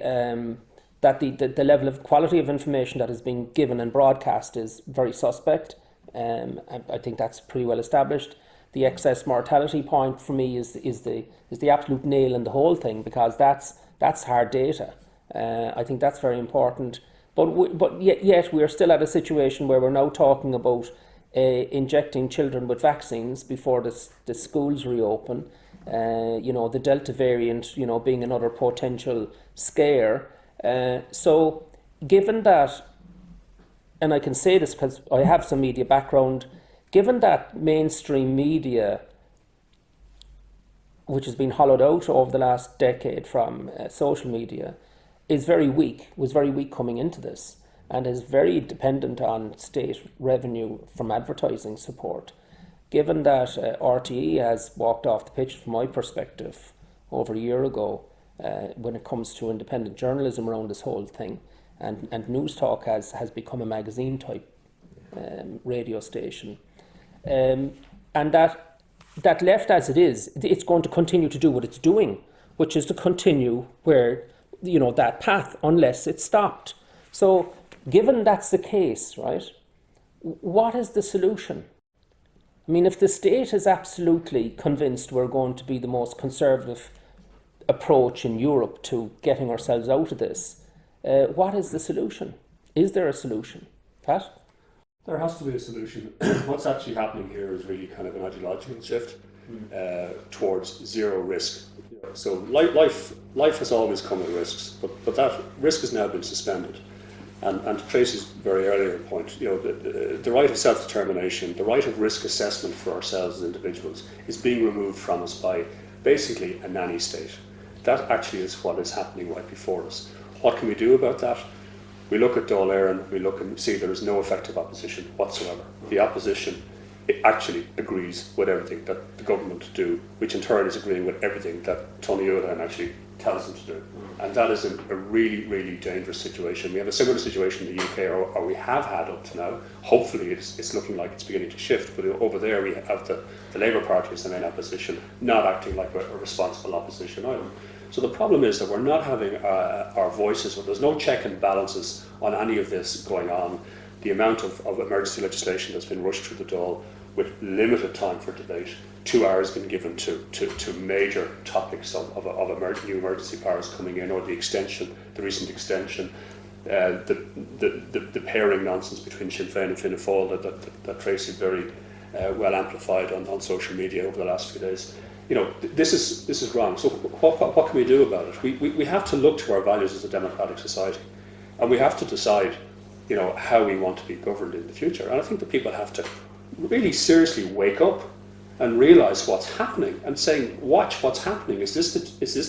level of quality of information that is being given and broadcast is very suspect. I think that's pretty well established. The excess mortality point for me is the absolute nail in the whole thing, because that's hard data. I think that's very important. But yet we are still at a situation where we're now talking about injecting children with vaccines before the schools reopen. The Delta variant, being another potential scare. So given that, and I can say this because I have some media background, given that mainstream media which has been hollowed out over the last decade from social media, was very weak coming into this, and is very dependent on state revenue from advertising support. Given that RTE has walked off the pitch, from my perspective, over a year ago, when it comes to independent journalism around this whole thing, and News Talk has become a magazine type radio station, and that left as it is, it's going to continue to do what it's doing, which is to continue where, that path, unless it's stopped. So, given that's the case, right, what is the solution? I mean, if the state is absolutely convinced we're going to be the most conservative approach in Europe to getting ourselves out of this, what is the solution? Is there a solution? Pat?
There has to be a solution. What's actually happening here is really kind of an ideological shift towards zero risk. So life has always come with risks, but that risk has now been suspended. And to Tracy's very earlier point, the right of self-determination, the right of risk assessment for ourselves as individuals is being removed from us by basically a nanny state. That actually is what is happening right before us. What can we do about that? We look at Dáil Éireann, we look and see there is no effective opposition whatsoever. The opposition actually agrees with everything that the government do, which in turn is agreeing with everything that Tony Ulan actually tells them to do. And that is a really, really dangerous situation. We have a similar situation in the UK, or we have had up to now. Hopefully it's looking like it's beginning to shift, but over there we have the Labour Party as the main opposition, not acting like a responsible opposition either. So the problem is that we're not having our voices, there's no check and balances on any of this going on. The amount of emergency legislation that's been rushed through the Dáil with limited time for debate, 2 hours been given to major topics of new emergency powers coming in, or the recent extension, the pairing nonsense between Sinn Féin and Fianna Fáil that Tracy very well amplified on social media over the last few days. This is wrong. So what can we do about it? We have to look to our values as a democratic society, and we have to decide, how we want to be governed in the future. And I think the people have to really seriously wake up and realise what's happening, and saying, watch what's happening. Is this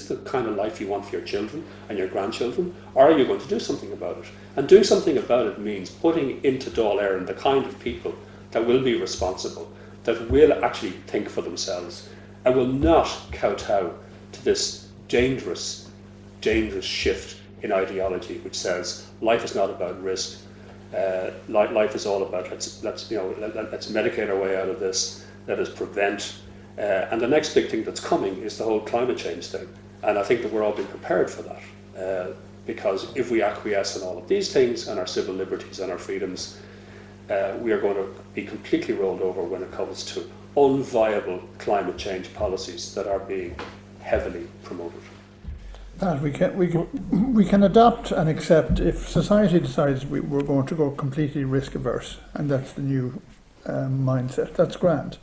the kind of life you want for your children and your grandchildren, or are you going to do something about it? And doing something about it means putting into Dáil Éireann the kind of people that will be responsible, that will actually think for themselves, and will not kowtow to this dangerous shift in ideology, which says life is not about risk. Life is all about let's medicate our way out of this. Let us prevent. And the next big thing that's coming is the whole climate change thing. And I think that we're all being prepared for that, because if we acquiesce in all of these things and our civil liberties and our freedoms, we are going to be completely rolled over when it comes to unviable climate change policies that are being heavily promoted.
Pat, we can adopt and accept if society decides we're going to go completely risk averse, and that's the new mindset. That's grand.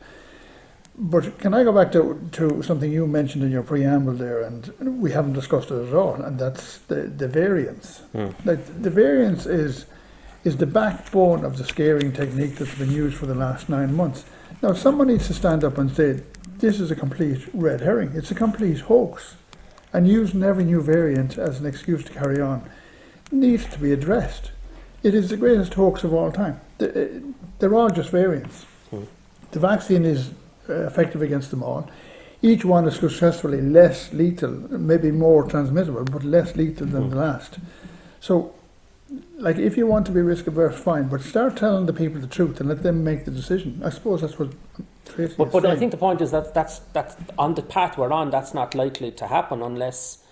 But can I go back to something you mentioned in your preamble there, and we haven't discussed it at all, and that's the variance. Like, the variance is the backbone of the scaring technique that's been used for the last 9 months. Now, someone needs to stand up and say, this is a complete red herring. It's a complete hoax. And using every new variant as an excuse to carry on needs to be addressed. It is the greatest hoax of all time. They're all just variants. The vaccine is effective against them all. Each one is successfully less lethal, maybe more transmissible, but less lethal than the last. So, like, if you want to be risk averse, fine, but start telling the people the truth and let them make the decision. I suppose that's what Tracy is
But I
saying.
think the point is that's on the path we're on. That's not likely to happen unless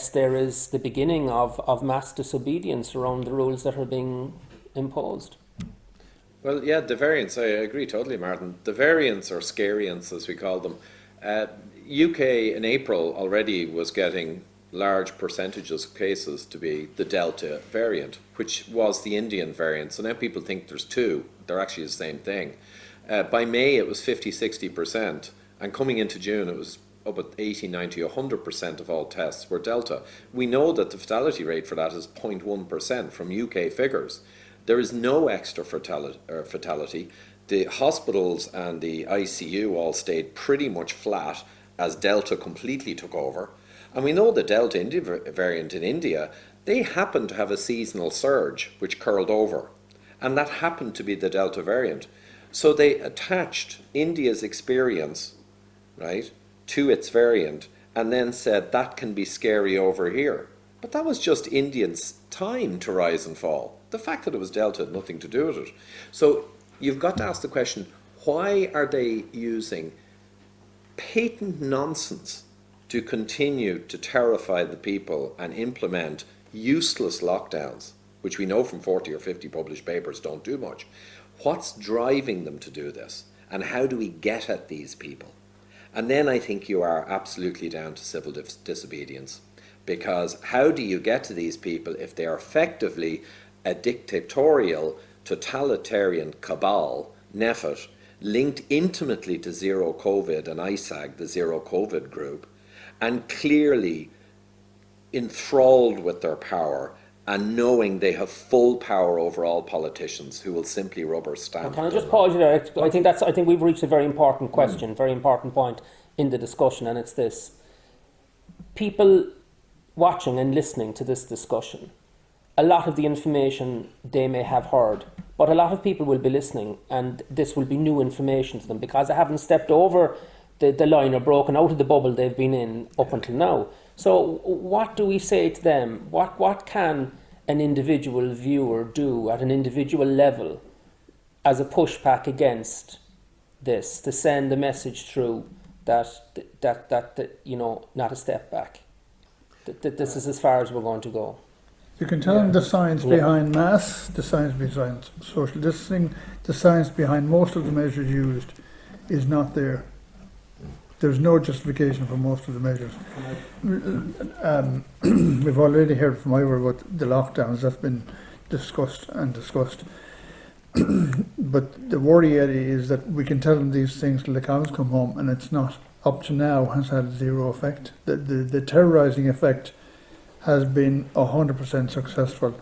there is the beginning of mass disobedience around the rules that are being imposed.
Well, yeah, the variants, I agree totally, Martin. The variants, or scariants as we call them, UK in April already was getting large percentages of cases to be the Delta variant, which was the Indian variant. So now people think there's two. They're actually the same thing. By May it was 50-60%, and coming into June it was up at 80, 90, 100% of all tests were Delta. We know that the fatality rate for that is 0.1% from UK figures. There is no extra fatality. The hospitals and the ICU all stayed pretty much flat, as Delta completely took over. And we know the Delta variant in India, they happened to have a seasonal surge which curled over. And that happened to be the Delta variant. So they attached India's experience, right, to its variant and then said that can be scary over here. But that was just Indians' time to rise and fall. The fact that it was Delta had nothing to do with it. So you've got to ask the question, why are they using patent nonsense to continue to terrify the people and implement useless lockdowns, which we know from 40 or 50 published papers don't do much? What's driving them to do this? And how do we get at these people? And then I think you are absolutely down to civil disobedience. Because how do you get to these people if they are effectively a dictatorial, totalitarian cabal, NEFIT, linked intimately to Zero COVID and ISAG, the Zero COVID group, and clearly enthralled with their power and knowing they have full power over all politicians who will simply rubber stamp.
Can I just pause you there? I think we've reached a very important question, very important point in the discussion, and it's this. People watching and listening to this discussion, a lot of the information they may have heard, but a lot of people will be listening and this will be new information to them because they haven't stepped over the line or broken out of the bubble they've been in up until now. So what do we say to them? What can an individual viewer do at an individual level as a pushback against this, to send the message through that you know, not a step back? That this is as far as we're going to go.
You can tell them the science behind masks, the science behind social distancing, the science behind most of the measures used is not there. There's no justification for most of the measures. We've already heard from Ivor about the lockdowns that's been discussed. But the worry, Eddie, is that we can tell them these things till the cows come home, and it's not. Up to now has had zero effect. The terrorising effect has been 100% successful.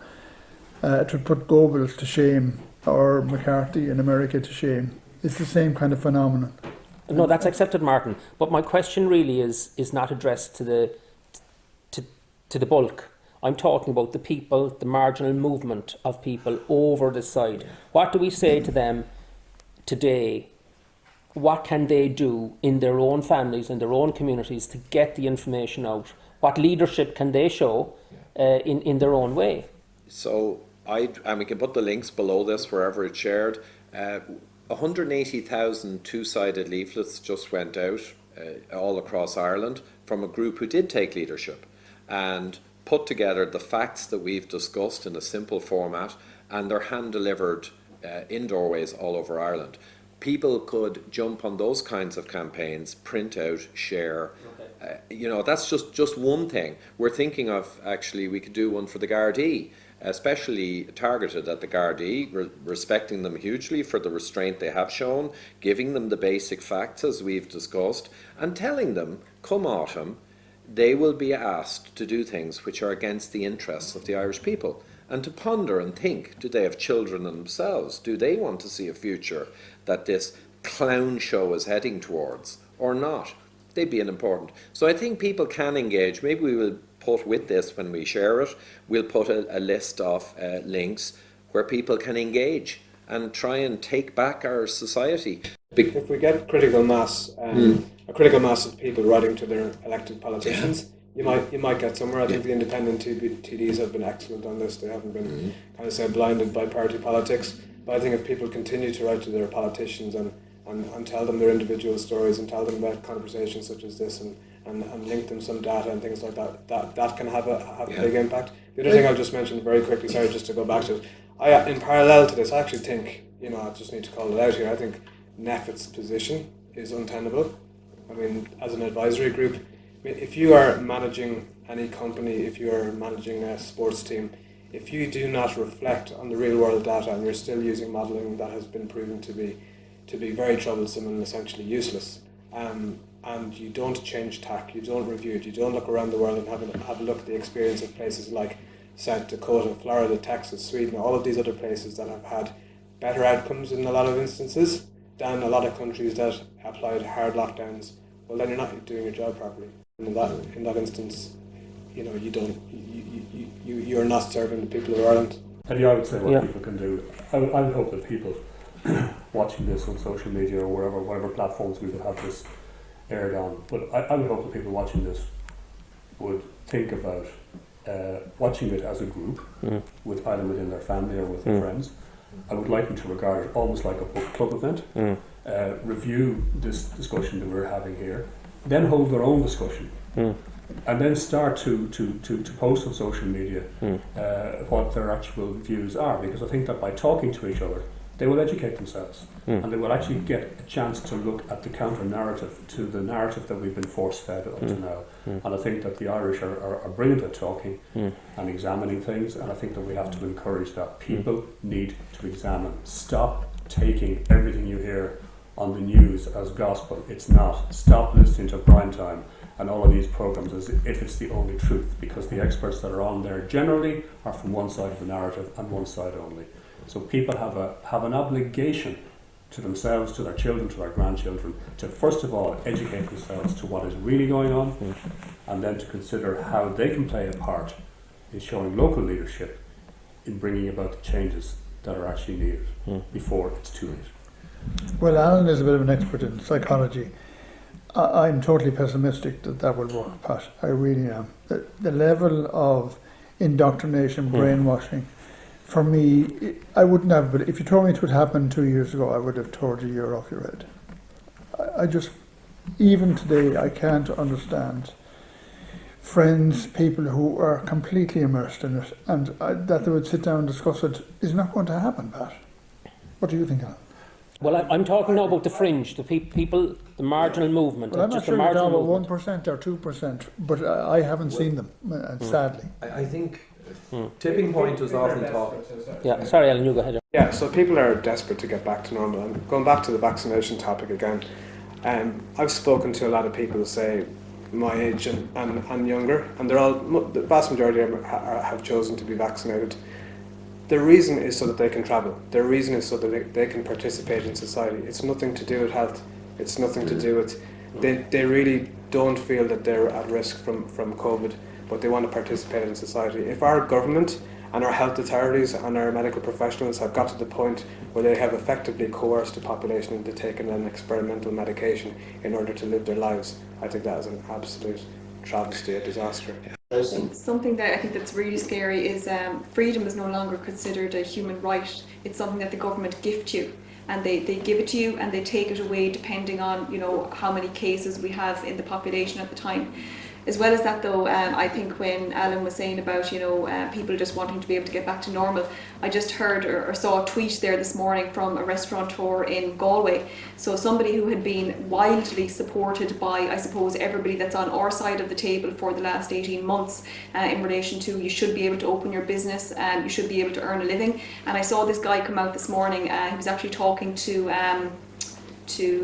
To put Goebbels to shame or McCarthy in America to shame, it's the same kind of phenomenon.
No, that's accepted, Martin. But my question really is not addressed to the bulk. I'm talking about the people, the marginal movement of people over the side. What do we say to them today? What can they do in their own families, in their own communities to get the information out? What leadership can they show in their own way?
So, and we can put the links below this wherever it's shared. 180,000 two-sided leaflets just went out all across Ireland from a group who did take leadership and put together the facts that we've discussed in a simple format, and they're hand-delivered in doorways all over Ireland. People could jump on those kinds of campaigns, print out, share. You know, that's just one thing. We're thinking of, actually, we could do one for the Gardaí, especially targeted at the Gardaí, respecting them hugely for the restraint they have shown, giving them the basic facts as we've discussed, and telling them, come autumn, they will be asked to do things which are against the interests of the Irish people, and to ponder and think, do they have children themselves? Do they want to see a future that this clown show is heading towards, or not? They'd be important. So I think people can engage. Maybe we will put with this when we share it, we'll put a list of links where people can engage and try and take back our society.
If we get critical mass, a critical mass of people writing to their elected politicians, you might get somewhere. I think the independent TDs have been excellent on this. They haven't been kind of say blinded by party politics. But I think if people continue to write to their politicians and tell them their individual stories and tell them about conversations such as this and link them some data and things like that can have a big impact. The other thing I'll just mention very quickly, sorry, just to go back to it, in parallel to this, I actually think, I just need to call it out here, I think NEFIT's position is untenable. I mean, as an advisory group, if you are managing any company, if you are managing a sports team, if you do not reflect on the real world data and you're still using modelling that has been proven to be very troublesome and essentially useless, and you don't change tack, you don't review it, you don't look around the world and have a look at the experience of places like South Dakota, Florida, Texas, Sweden, all of these other places that have had better outcomes in a lot of instances than a lot of countries that applied hard lockdowns well, then you're not doing your job properly. And in that instance, you know, you're not serving the people of Ireland.
Maybe I would say what people can do. I would hope that people watching this on social media or whatever platforms we would have this aired on, but I would hope that people watching this would think about watching it as a group, with either within their family or with their friends. I would like them to regard it almost like a book club event, review this discussion that we're having here, then hold their own discussion, and then start to post on social media what their actual views are, because I think that by talking to each other, they will educate themselves, and they will actually get a chance to look at the counter-narrative to the narrative that we've been force-fed up to now. And I think that the Irish are brilliant at talking and examining things, and I think that we have to encourage that. People need to examine. Stop taking everything you hear on the news as gospel. It's not. Stop listening to prime time and all of these programs as if it's the only truth, because the experts that are on there generally are from one side of the narrative and one side only. So people have an obligation to themselves, to their children, to their grandchildren, to first of all educate themselves to what is really going on, and then to consider how they can play a part in showing local leadership in bringing about the changes that are actually needed before it's too late.
Well, Alan is a bit of an expert in psychology. I'm totally pessimistic that will work, Pat. I really am. The level of indoctrination, brainwashing, for me, I wouldn't have, but if you told me it would happen 2 years ago, I would have tore the year off your head. I just, even today, I can't understand friends, people who are completely immersed in it, and that they would sit down and discuss it is not going to happen, Pat. What do you think, Alan?
Well, I'm talking now about the fringe, the people, the marginal movement.
Well, I'm not
just
sure
the
you're
marginal
talking about
movement.
1% or 2%, but I haven't seen them, sadly.
I think tipping point is often talked.
Yeah, sorry, Alan, you go ahead.
Yeah, so people are desperate to get back to normal. And going back to the vaccination topic again, I've spoken to a lot of people, say my age and younger, and the vast majority of them have chosen to be vaccinated. The reason is so that they can travel. The reason is so that they can participate in society. It's nothing to do with health. It's nothing to do with... They really don't feel that they're at risk from COVID, but they want to participate in society. If our government and our health authorities and our medical professionals have got to the point where they have effectively coerced the population into taking an experimental medication in order to live their lives, I think that is an absolute travesty, a disaster.
Something that I think that's really scary is freedom is no longer considered a human right. It's something that the government gift you, and they give it to you and they take it away depending on, you know, how many cases we have in the population at the time. As well as that though, I think when Alan was saying about, you know, people just wanting to be able to get back to normal, I just heard or saw a tweet there this morning from a restaurateur in Galway. So somebody who had been wildly supported by, I suppose, everybody that's on our side of the table for the last 18 months in relation to you should be able to open your business, you should be able to earn a living. And I saw this guy come out this morning, he was actually talking to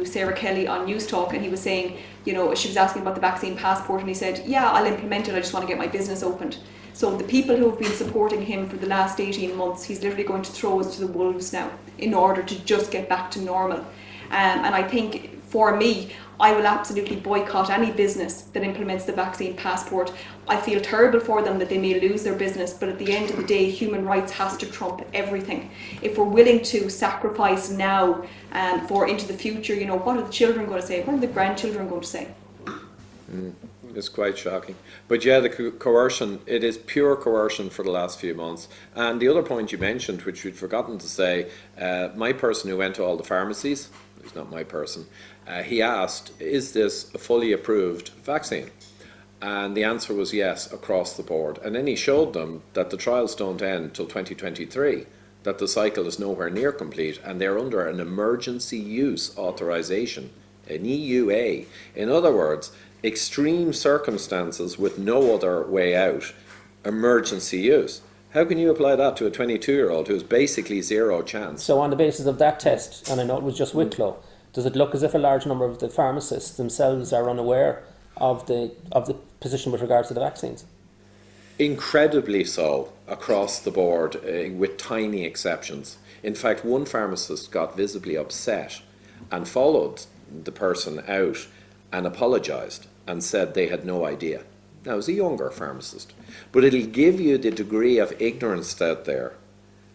Sarah Kelly on News Talk, and he was saying, you know, she was asking about the vaccine passport, and he said, yeah, I'll implement it, I just want to get my business opened. So the people who have been supporting him for the last 18 months, he's literally going to throw us to the wolves now in order to just get back to normal. And I think for me, I will absolutely boycott any business that implements the vaccine passport. I feel terrible for them that they may lose their business, but at the end of the day, human rights has to trump everything. If we're willing to sacrifice now for into the future, you know, what are the children going to say? What are the grandchildren going to say?
It's quite shocking. But yeah, the coercion, it is pure coercion for the last few months. And the other point you mentioned, which we'd forgotten to say, my person who went to all the pharmacies, he's not my person, he asked, is this a fully approved vaccine? And the answer was yes, across the board. And then he showed them that the trials don't end till 2023, that the cycle is nowhere near complete, and they're under an emergency use authorization, an EUA. In other words, extreme circumstances with no other way out, emergency use. How can you apply that to a 22-year-old who's basically zero chance?
So on the basis of that test, and I know it was just Wicklow, does it look as if a large number of the pharmacists themselves are unaware of the position with regards to the vaccines?
Incredibly so, across the board, with tiny exceptions. In fact, one pharmacist got visibly upset and followed the person out and apologised and said they had no idea. Now, he's a younger pharmacist, but it'll give you the degree of ignorance out there.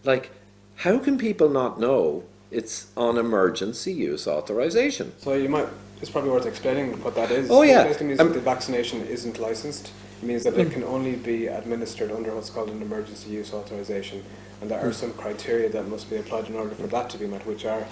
Like, how can people not know it's on emergency use authorization?
So it's probably worth explaining what that is.
Oh, yeah.
It basically means that the vaccination isn't licensed. It means that it can only be administered under what's called an emergency use authorization, and there are some criteria that must be applied in order for that to be met, which are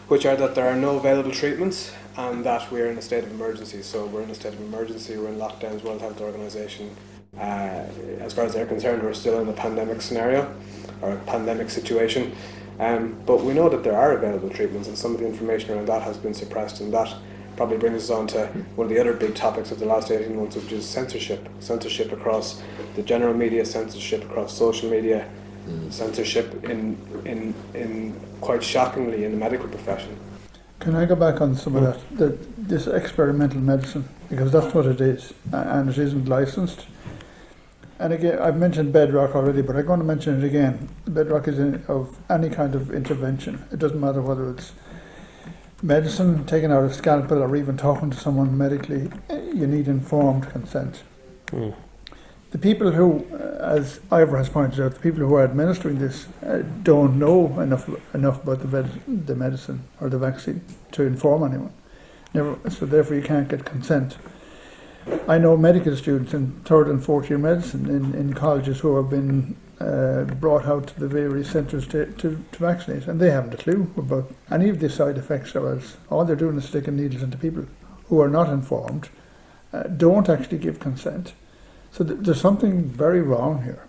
that there are no available treatments and that we're in a state of emergency. So we're in a state of emergency, we're in lockdowns, World Health Organization. As far as they're concerned, we're still in a pandemic scenario or a pandemic situation. But we know that there are available treatments, and some of the information around that has been suppressed, and that probably brings us on to one of the other big topics of the last 18 months, which is censorship. Censorship across the general media, censorship across social media, censorship in quite shockingly in the medical profession.
Can I go back on some of this experimental medicine, because that's what it is, and it isn't licensed. And again, I've mentioned bedrock already, but I'm going to mention it again. Bedrock is of any kind of intervention. It doesn't matter whether it's medicine, taking out a scalpel, or even talking to someone medically. You need informed consent. The people who, as Ivor has pointed out, the people who are administering this don't know enough about the medicine or the vaccine to inform anyone. So therefore you can't get consent. I know medical students in third and fourth year medicine in colleges who have been brought out to the various centres to vaccinate, and they haven't a clue about any of the side effects, or else all they're doing is sticking needles into people who are not informed, don't actually give consent. So there's something very wrong here.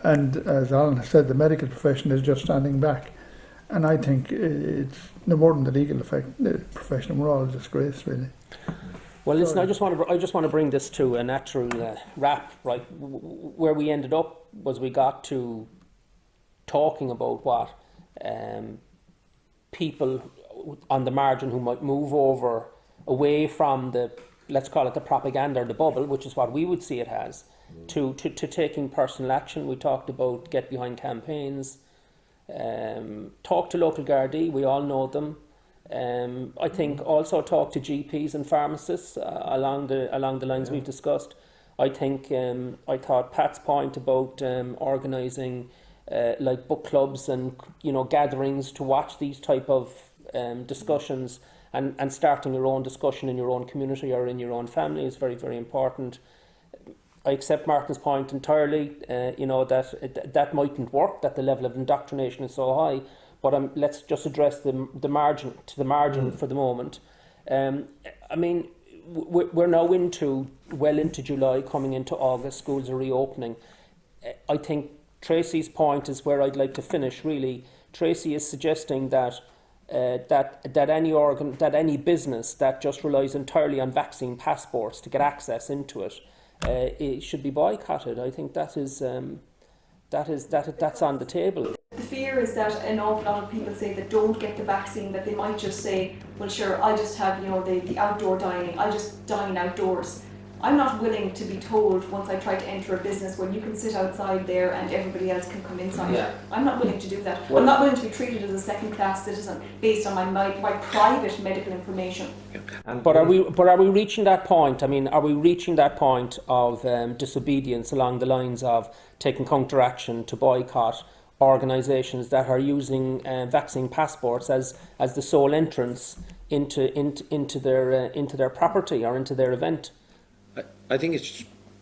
And as Alan has said, the medical profession is just standing back. And I think it's no more than the legal profession. We're all a disgrace, really.
Well, listen, I just want to bring this to a natural wrap, right? Where we ended up was we got to talking about what people on the margin who might move over away from the, let's call it the propaganda or the bubble, which is what we would see it as, to taking personal action. We talked about get behind campaigns, talk to local Gardaí, we all know them. I think also talk to GPs and pharmacists along the lines we've discussed. I think I thought Pat's point about organising like book clubs and gatherings to watch these type of discussions and starting your own discussion in your own community or in your own family is very, very important. I accept Martin's point entirely. That mightn't work, that the level of indoctrination is so high. But let's just address the margin for the moment. I mean, we're now well into July, coming into August. Schools are reopening. I think Tracy's point is where I'd like to finish. Really, Tracy is suggesting that any business that just relies entirely on vaccine passports to get access into it should be boycotted. I think that's on the table.
The fear is that an awful lot of people say that don't get the vaccine, that they might just say, well sure, I'll just have the outdoor dining, I'll just dine outdoors. I'm not willing to be told once I try to enter a business, well you can sit outside there and everybody else can come inside. Yeah. I'm not willing to do that. Well, I'm not willing to be treated as a second class citizen based on my private medical information.
But are we reaching that point? I mean, are we reaching that point of disobedience along the lines of taking counteraction to boycott organisations that are using vaccine passports as the sole entrance into their property or into their event?
I think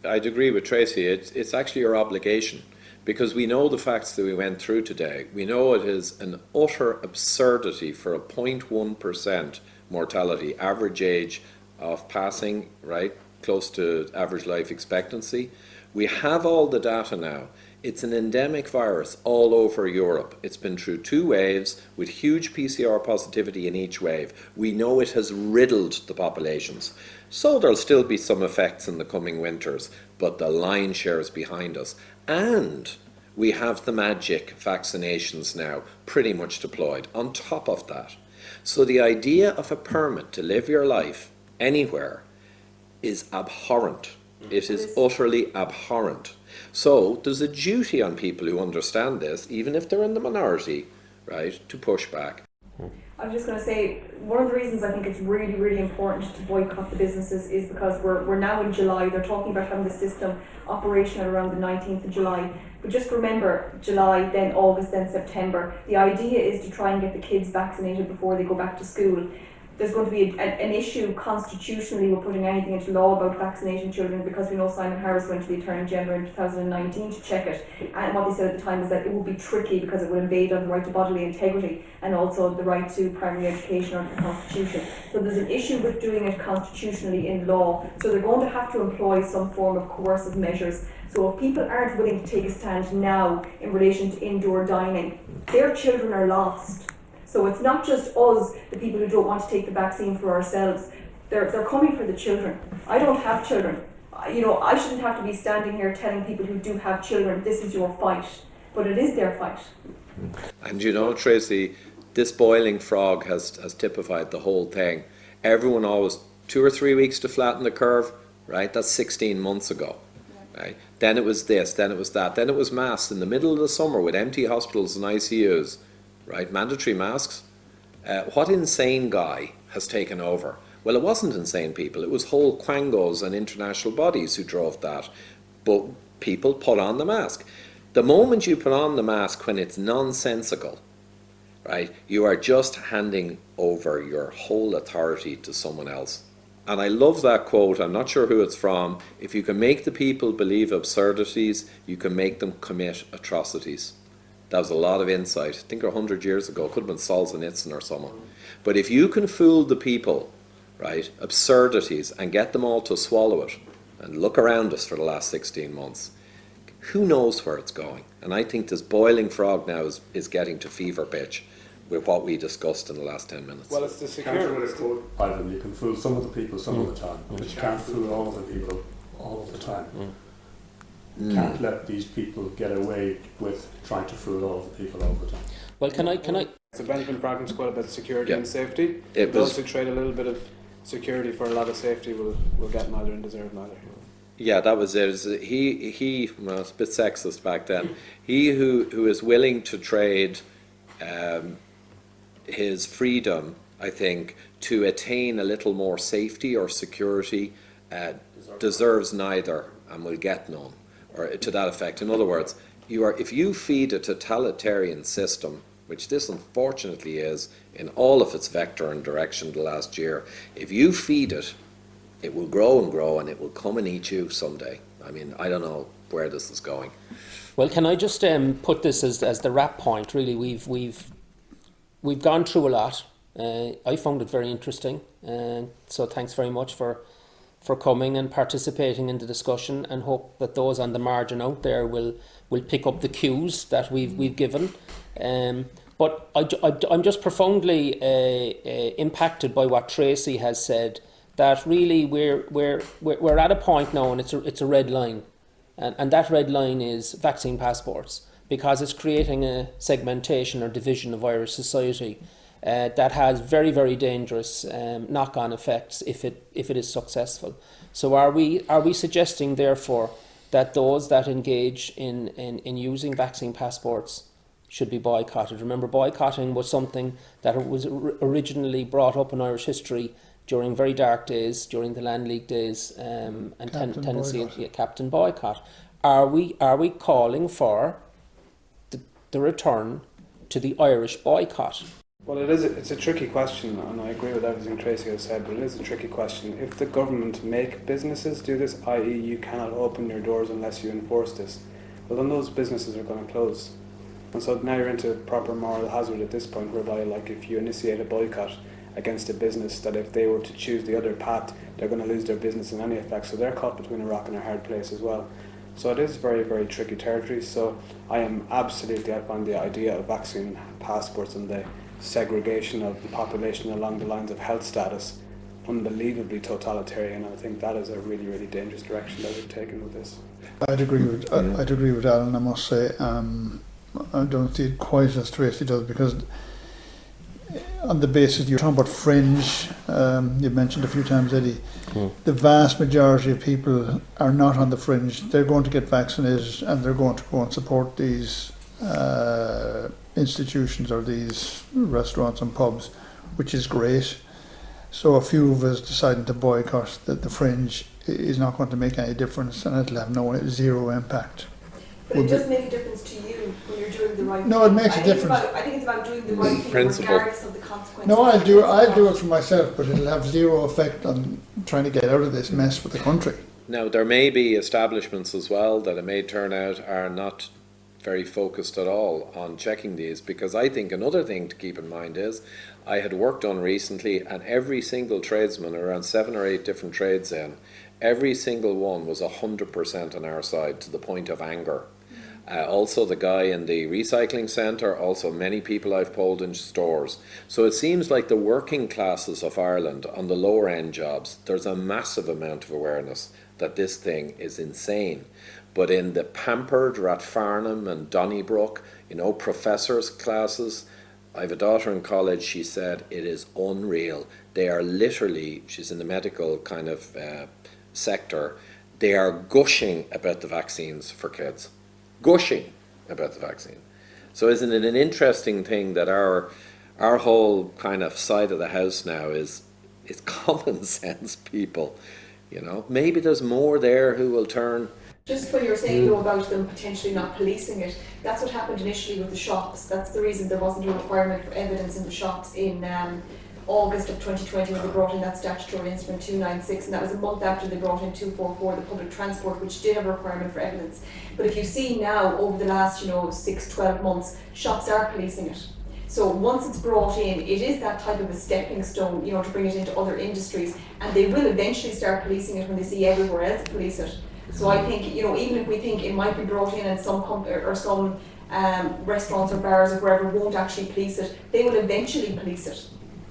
I'd agree with Tracy. It's actually our obligation, because we know the facts that we went through today. We know it is an utter absurdity for a 0.1% mortality, average age of passing, right, close to average life expectancy. We have all the data now. It's an endemic virus all over Europe. It's been through 2 waves with huge PCR positivity in each wave. We know it has riddled the populations. So there'll still be some effects in the coming winters, but the lion's share is behind us. And we have the magic vaccinations now pretty much deployed on top of that. So the idea of a permit to live your life anywhere is abhorrent. It is utterly abhorrent. So there's a duty on people who understand this, even if they're in the minority, right, to push back.
I was just going to say, one of the reasons I think it's really, really important to boycott the businesses is because we're now in July. They're talking about having the system operational around the 19th of July. But just remember, July, then August, then September. The idea is to try and get the kids vaccinated before they go back to school. There's going to be an issue constitutionally with putting anything into law about vaccinating children, because we know Simon Harris went to the Attorney General in 2019 to check it, and what they said at the time was that it would be tricky because it would invade on the right to bodily integrity and also the right to primary education under the Constitution. So there's an issue with doing it constitutionally in law, so they're going to have to employ some form of coercive measures. So if people aren't willing to take a stand now in relation to indoor dining, their children are lost. So it's not just us, the people who don't want to take the vaccine for ourselves. They're coming for the children. I don't have children. I shouldn't have to be standing here telling people who do have children, this is your fight. But it is their fight.
And Tracy, this boiling frog has typified the whole thing. Everyone always 2 or 3 weeks to flatten the curve, right? That's 16 months ago, right? Then it was this, then it was that, then it was masks in the middle of the summer with empty hospitals and ICUs. Right, mandatory masks. What insane guy has taken over? Well, it wasn't insane people. It was whole quangos and international bodies who drove that. But people put on the mask. The moment you put on the mask when it's nonsensical, right, you are just handing over your whole authority to someone else. And I love that quote. I'm not sure who it's from. If you can make the people believe absurdities, you can make them commit atrocities. That was a lot of insight. I think 100 years ago, it could have been Solzhenitsyn or someone. But if you can fool the people, right, absurdities, and get them all to swallow it, and look around us for the last 16 months, who knows where it's going? And I think this boiling frog now is getting to fever pitch with what we discussed in the last 10 minutes.
Well, it's the security.
Ivan, you can fool some of the people some of the time, but you can't fool all of the people all of the time. You can't let these people get away with trying to fool all of the people all the time.
Well, can I?
So Benjamin Franklin's quote about security
Yeah.
and safety.
It
Those
was-
who trade a little bit of security for a lot of safety will get neither and deserve neither.
Yeah, that was it. He well, it's a bit sexist back then. He who is willing to trade his freedom, I think, to attain a little more safety or security, deserves neither and will get none, or to that effect. In other words, if you feed a totalitarian system, which this unfortunately is in all of its vector and direction the last year, if you feed it, it will grow and grow, and it will come and eat you someday. I mean, I don't know where this is going.
Well, can I just put this as the wrap point? Really, we've gone through a lot. I found it very interesting, so thanks very much for coming and participating in the discussion, and hope that those on the margin out there will pick up the cues that we've given. But I'm just profoundly impacted by what Tracy has said. That really we're at a point now, and it's a red line, and that red line is vaccine passports, because it's creating a segmentation or division of Irish society that has very, very dangerous knock-on effects if it is successful. So are we suggesting therefore that those that engage in using vaccine passports should be boycotted? Remember, boycotting was something that was originally brought up in Irish history during very dark days, during the Land League days, and tendency to Captain Boycott. Are we calling for the return to the Irish boycott?
Well, it's a tricky question, and I agree with everything Tracy has said, but it is a tricky question. If the government make businesses do this, i.e. you cannot open your doors unless you enforce this, well then those businesses are going to close. And so now you're into proper moral hazard at this point, whereby like if you initiate a boycott against a business, that if they were to choose the other path, they're going to lose their business in any effect. So they're caught between a rock and a hard place as well. So it is very, very tricky territory. So I find the idea of vaccine passports and the segregation of the population along the lines of health status unbelievably totalitarian, and I think that is a really, really dangerous direction that we've taken with this.
I'd agree with Alan, I must say. I don't see it quite as Tracy does, because on the basis you're talking about fringe, you've mentioned a few times, Eddie, the vast majority of people are not on the fringe. They're going to get vaccinated and they're going to go and support these institutions or these restaurants and pubs which is great. So a few of us deciding to boycott the fringe is not going to make any difference, and it'll have zero impact.
But it does make a difference to you when you're doing the right thing.
No, it makes a difference.
I think it's about doing the right thing
Principle.
regardless of the consequences.
No, I'll do it for myself, but it'll have zero effect on trying to get out of this mess for the country.
Now, there may be establishments as well that it may turn out are not very focused at all on checking these, because I think another thing to keep in mind is I had work done recently, and every single tradesman, around 7 or 8 different trades in, every single one was 100% on our side, to the point of anger. Also the guy in the recycling centre, also many people I've polled in stores. So it seems like the working classes of Ireland on the lower end jobs, there's a massive amount of awareness that this thing is insane. But in the pampered Rathfarnham and Donnybrook, professors' classes, I have a daughter in college, she said it is unreal. They are literally, she's in the medical kind of sector, they are gushing about the vaccines for kids. Gushing about the vaccine. So isn't it an interesting thing that our whole kind of side of the house now is common sense people, Maybe there's more there who will turn.
Just when you were saying though about them potentially not policing it, that's what happened initially with the shops. That's the reason there wasn't a requirement for evidence in the shops in August of 2020 when they brought in that statutory instrument 296, and that was a month after they brought in 244, the public transport, which did have a requirement for evidence. But if you see now over the last 6-12 months, shops are policing it. So once it's brought in, it is that type of a stepping stone, to bring it into other industries, and they will eventually start policing it when they see everywhere else police it. So I think, even if we think it might be brought in and some some restaurants or bars or wherever won't actually police it, they will eventually police it.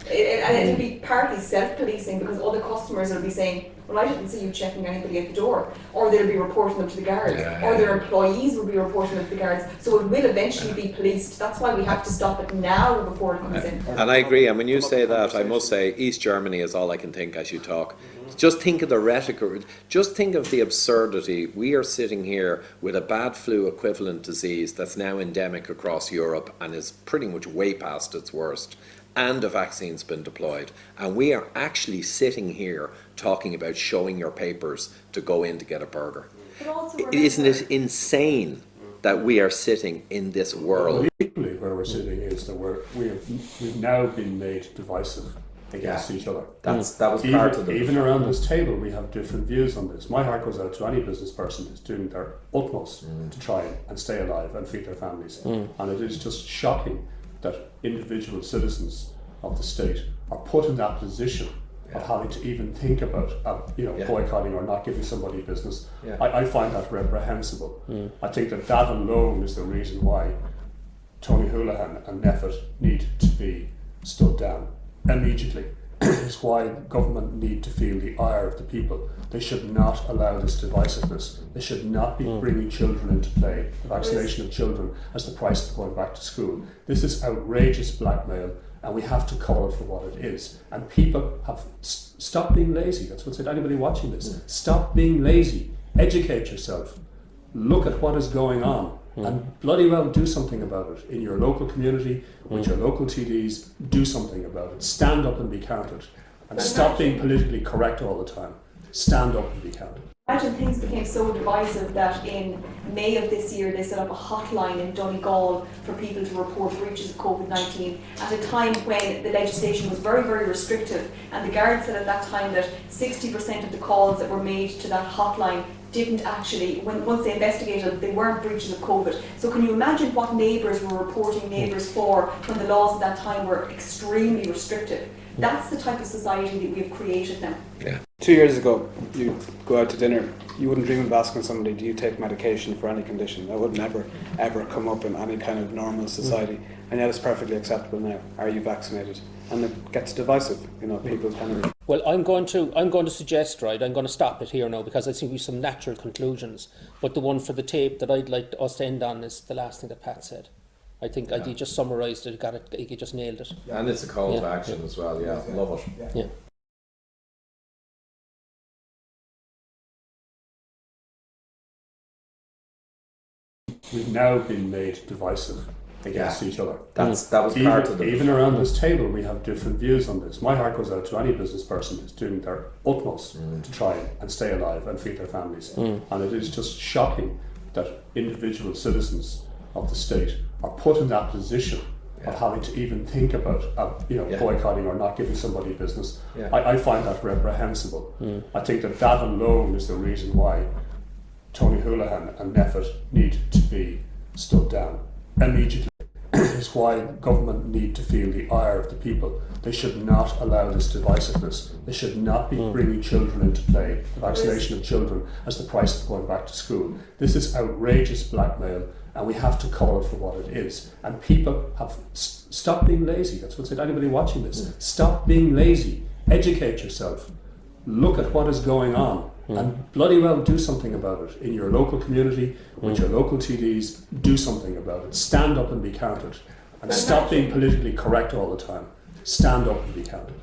And it'll be partly self-policing, because other customers will be saying, well, I didn't see you checking anybody at the door, or they'll be reporting them to the guards, or their employees will be reporting them to the guards. So it will eventually be policed. That's why we have to stop it now before it comes in.
And I agree, and when you say that, I must say East Germany is all I can think as you talk. Just think of the rhetoric, just think of the absurdity. We are sitting here with a bad flu equivalent disease that's now endemic across Europe and is pretty much way past its worst, and a vaccine's been deployed. And we are actually sitting here talking about showing your papers to go in to get a burger.
But also remember,
Isn't it insane that we are sitting in this world?
Equally, where we're sitting is that we've now been made divisive against each other.
That was part of it.
Even around this table, we have different views on this. My heart goes out to any business person who's doing their utmost to try and stay alive and feed their families. And it is just shocking that individual citizens of the state are put in that position of having to even think about boycotting or not giving somebody business. I find that reprehensible. I think that alone is the reason why Tony Holohan and Neffet need to be stood down immediately. It's why government need to feel the ire of the people. They should not allow this divisiveness. They should not be bringing children into play, the vaccination of children as the price of going back to school. This is outrageous blackmail, and we have to call it for what it is. And people have stop being lazy. That's what said anybody watching this. Stop being lazy. Educate yourself. Look at what is going on. And bloody well do something about it in your local community, with your local TDs. Do something about it. Stand up and be counted, and stop being politically correct all the time. Stand up and be counted.
Imagine things became so divisive that in May of this year they set up a hotline in Donegal for people to report breaches of COVID-19 at a time when the legislation was very, very restrictive, and the Guards said at that time that 60% of the calls that were made to that hotline didn't actually, once they investigated, they weren't breaches of COVID. So can you imagine what neighbours were reporting neighbours for when the laws at that time were extremely restrictive? That's the type of society that we've created now.
Yeah.
2 years ago, you go out to dinner, you wouldn't dream of asking somebody, do you take medication for any condition? That would never, ever come up in any kind of normal society. And yet it's perfectly acceptable now. Are you vaccinated? And it gets divisive, people kind of...
Well, I'm going to suggest, right, I'm going to stop it here now, because I think we have some natural conclusions. But the one for the tape that I'd like us to end on is the last thing that Pat said. I think he just summarised it, he just nailed it.
And it's a call to action as well, love it.
Yeah.
We've now been made divisive against each other.
That was part of it.
Even around this table, we have different views on this. My heart goes out to any business person who's doing their utmost to try and stay alive and feed their families. And it is just shocking that individual citizens of the state are put in that position of having to even think about boycotting or not giving somebody business. I find that reprehensible. I think that alone is the reason why Tony Holohan and Neffet need to be stood down immediately. Is why government need to feel the ire of the people. They should not allow this divisiveness. They should not be bringing children into play, the vaccination of children as the price of going back to school. This is outrageous blackmail, and we have to call it for what it is. And people have stopped being lazy. That's what I said. Anybody watching this, stop being lazy. Educate yourself. Look at what is going on. And bloody well do something about it in your local community, with your local TDs. Do something about it. Stand up and be counted, and stop being politically correct all the time. Stand up and be counted.